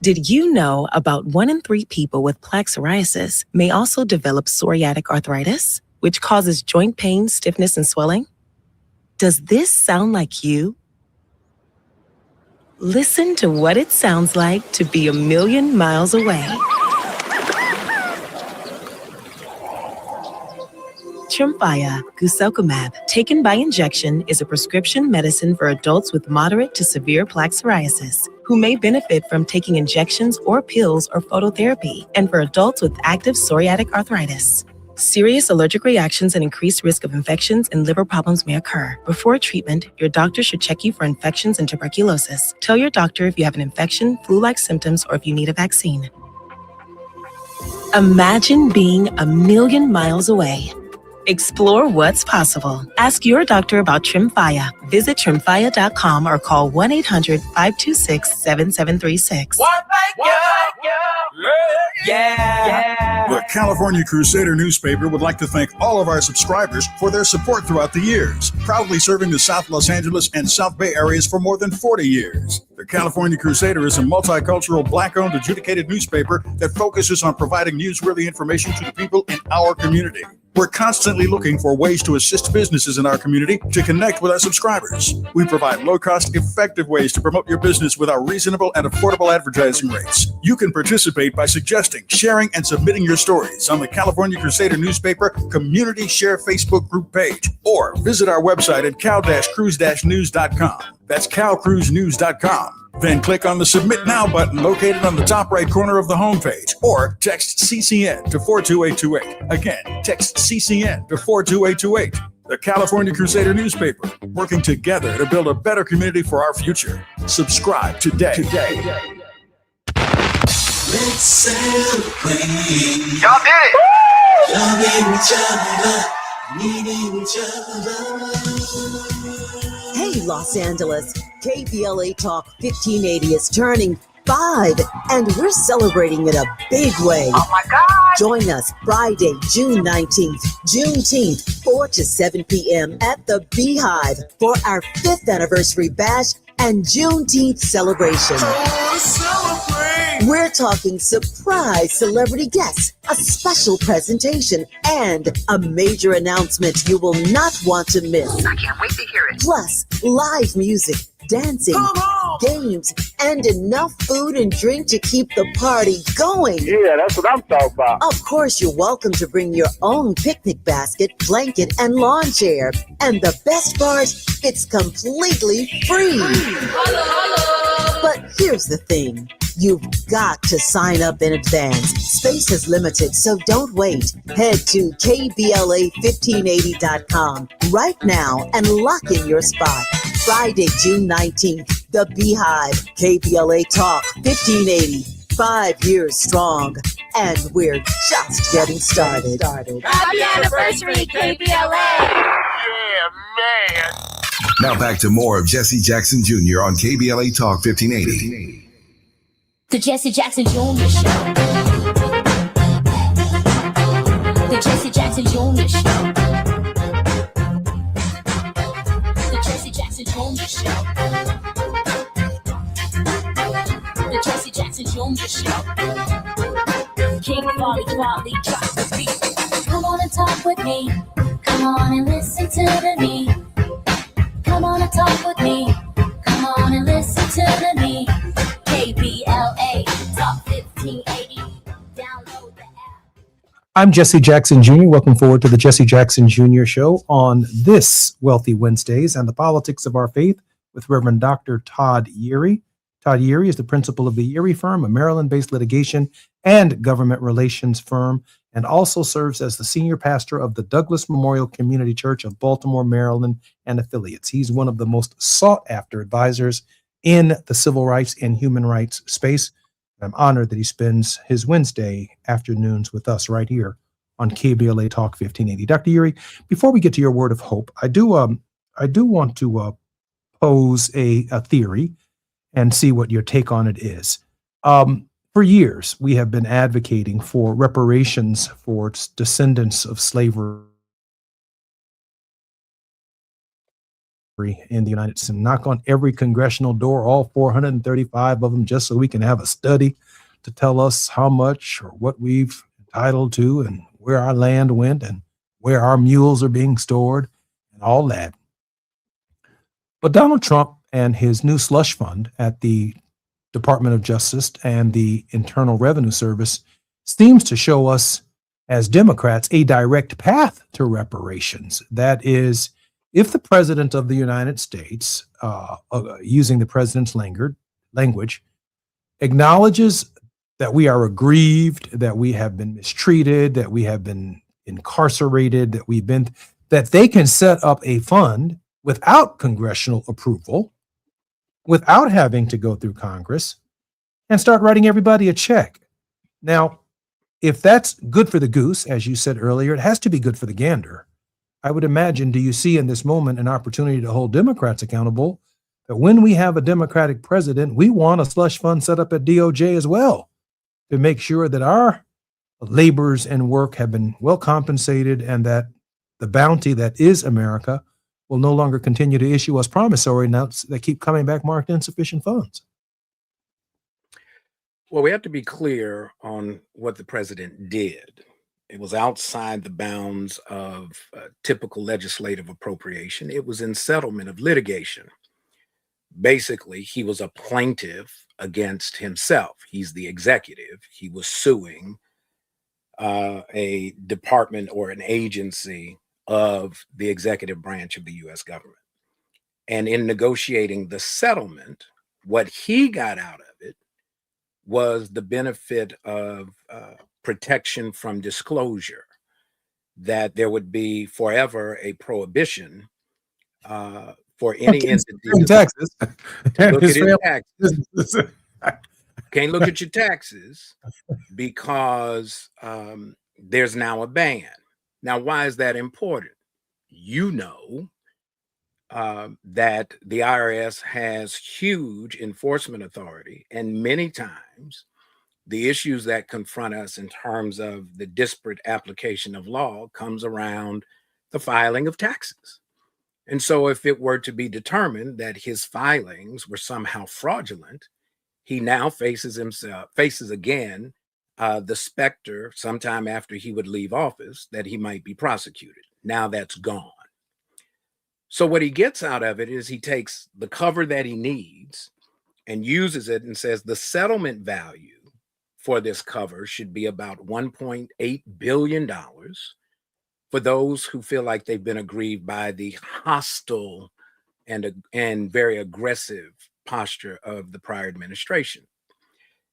Did you know about 1 in 3 people with plaque psoriasis may also develop psoriatic arthritis, which causes joint pain, stiffness, and swelling? Does this sound like you? Listen to what it sounds like to be a million miles away. Tremfya guselkumab, taken by injection, is a prescription medicine for adults with moderate to severe plaque psoriasis who may benefit from taking injections or pills or phototherapy, and for adults with active psoriatic arthritis. Serious allergic reactions and increased risk of infections and liver problems may occur. Before treatment, your doctor should check you for infections and tuberculosis. Tell your doctor if you have an infection, flu-like symptoms, or if you need a vaccine. Imagine being a million miles away. Explore what's possible. Ask your doctor about Tremfya. Visit Tremfya.com or call 1-800-526-7736. The California Crusader newspaper would like to thank all of our subscribers for their support throughout the years, proudly serving the South Los Angeles and South Bay areas for more than 40 years. The California Crusader is a multicultural, Black-owned, adjudicated newspaper that focuses on providing newsworthy information to the people in our community. We're constantly looking for ways to assist businesses in our community to connect with our subscribers. We provide low-cost, effective ways to promote your business with our reasonable and affordable advertising rates. You can participate by suggesting, sharing, and submitting your stories on the California Crusader newspaper Community Share Facebook group page, or visit our website at cal-cruise-news.com. That's calcruisenews.com. Then click on the Submit Now button located on the top right corner of the homepage, or text CCN to 42828. Again, text CCN to 42828. The California Crusader newspaper, working together to build a better community for our future. Subscribe today. Let's celebrate. Y'all did it. Loving each other, needing each other. Hey, Los Angeles, KBLA Talk 1580 is turning 5, and we're celebrating in a big way. Oh my God. Join us Friday, June 19th, Juneteenth, 4 to 7 p.m. at the Beehive for our 5th anniversary bash and Juneteenth celebration. We're talking surprise celebrity guests, a special presentation, and a major announcement you will not want to miss. I can't wait to hear it. Plus, live music, dancing, games, and enough food and drink to keep the party going. Yeah, that's what I'm talking about. Of course, you're welcome to bring your own picnic basket, blanket, and lawn chair. And the best part, it's completely free. But here's the thing. You've got to sign up in advance. Space is limited, so don't wait. Head to KBLA1580.com right now and lock in your spot. Friday, June 19th, the Beehive, KBLA Talk 1580. 5 years strong, and we're just getting started. Happy anniversary, KBLA! Yeah, man. Now back to more of Jesse Jackson Jr. on KBLA Talk 1580. The Jesse Jackson Jr. Show. The Jesse Jackson Jr. Show. The Jesse Jackson Jr. Show. The Jesse Jackson Jr. Show. King Quality drop the beat. Come on and talk with me. Come on and listen to the me. Come on and talk with me. Come on and listen to the me. KBLA Talk 1580. Download the app. I'm Jesse Jackson Jr. Welcome forward to the Jesse Jackson Jr. Show on this Wealthy Wednesdays and the politics of our faith with Reverend Dr. Todd Yeary. Todd Yeary is the principal of the Yeary Firm, a Maryland-based litigation and government relations firm, and also serves as the senior pastor of the Douglas Memorial Community Church of Baltimore, Maryland, and affiliates. He's one of the most sought-after advisors in the civil rights and human rights space. I'm honored that he spends his Wednesday afternoons with us right here on KBLA Talk 1580. Dr. Yeary, before we get to your word of hope, I do want to pose a theory and see what your take on it is. For years, we have been advocating for reparations for its descendants of slavery in the United States, and knock on every congressional door, all 435 of them, just so we can have a study to tell us how much or what we've entitled to and where our land went and where our mules are being stored and all that. But Donald Trump and his new slush fund at the Department of Justice and the Internal Revenue Service seems to show us as Democrats a direct path to reparations. That is, if the President of the United States, using the president's language, acknowledges that we are aggrieved, that we have been mistreated, that we have been incarcerated, that they can set up a fund without congressional approval, without having to go through Congress, and start writing everybody a check. Now, if that's good for the goose, as you said earlier, it has to be good for the gander. I would imagine, do you see in this moment an opportunity to hold Democrats accountable, that when we have a Democratic president, we want a slush fund set up at DOJ as well to make sure that our labors and work have been well compensated and that the bounty that is America will no longer continue to issue us promissory notes that keep coming back marked insufficient funds? Well, we have to be clear on what the president did. It was outside the bounds of typical legislative appropriation. It was in settlement of litigation. Basically, he was a plaintiff against himself. He's the executive. He was suing a department or an agency of the executive branch of the U.S. government. And in negotiating the settlement, what he got out of it was the benefit of protection from disclosure, that there would be forever a prohibition for any entity in Texas. to look at his Israel. taxes. Can't look at your taxes because there's now a ban. Now, why is that important? You know that the IRS has huge enforcement authority, and many times the issues that confront us in terms of the disparate application of law comes around the filing of taxes. And so if it were to be determined that his filings were somehow fraudulent, he now faces again the specter sometime after he would leave office that he might be prosecuted. Now that's gone. So what he gets out of it is he takes the cover that he needs and uses it and says the settlement value for this cover should be about $1.8 billion for those who feel like they've been aggrieved by the hostile and very aggressive posture of the prior administration.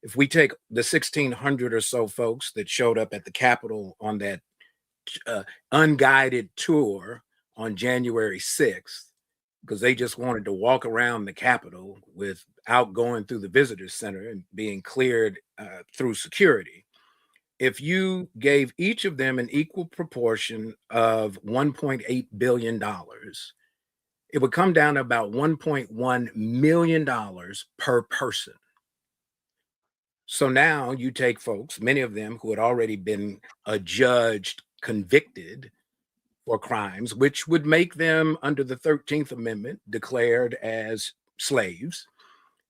If we take the 1,600 or so folks that showed up at the Capitol on that unguided tour on January 6th, because they just wanted to walk around the Capitol without going through the visitor center and being cleared through security. If you gave each of them an equal proportion of $1.8 billion, it would come down to about $1.1 million per person. So now you take folks, many of them who had already been adjudged, convicted for crimes, which would make them under the 13th Amendment declared as slaves.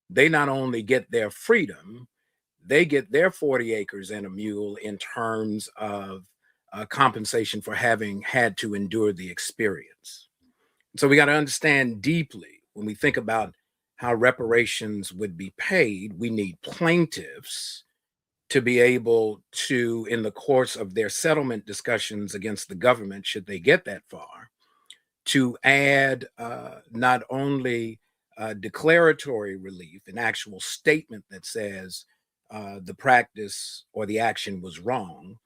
They not only get their freedom, they get their 40 acres and a mule in terms of compensation for having had to endure the experience. So we got to understand deeply when we think about how reparations would be paid, we need plaintiffs to be able to, in the course of their settlement discussions against the government, should they get that far, to add not only declaratory relief, an actual statement that says the practice or the action was wrong,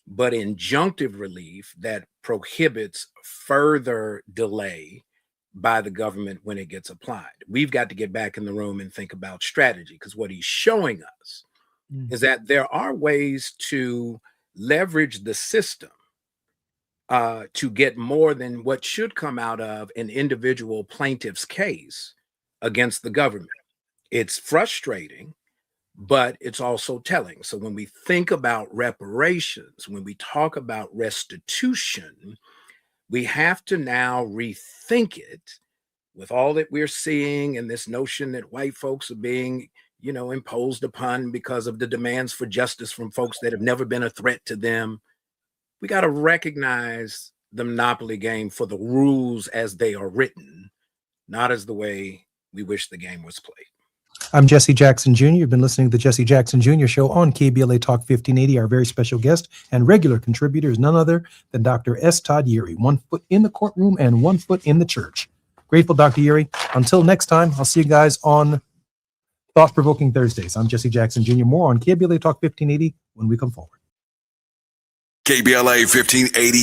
but injunctive relief that prohibits further delay by the government when it gets applied. We've got to get back in the room and think about strategy, because what he's showing us is that there are ways to leverage the system to get more than what should come out of an individual plaintiff's case against the government. It's frustrating, but it's also telling. So when we think about reparations, when we talk about restitution, we have to now rethink it with all that we're seeing and this notion that white folks are being, imposed upon because of the demands for justice from folks that have never been a threat to them. We got to recognize the monopoly game for the rules as they are written, not as the way we wish the game was played. I'm Jesse Jackson Jr. You've been listening to the Jesse Jackson Jr. Show on KBLA Talk 1580. Our very special guest and regular contributor is none other than Dr. S. Todd Yeary, 1 foot in the courtroom and 1 foot in the church. Grateful, Dr. Yeary. Until next time, I'll see you guys on Thought-Provoking Thursdays. I'm Jesse Jackson Jr. More on KBLA Talk 1580 when we come forward. KBLA 1580.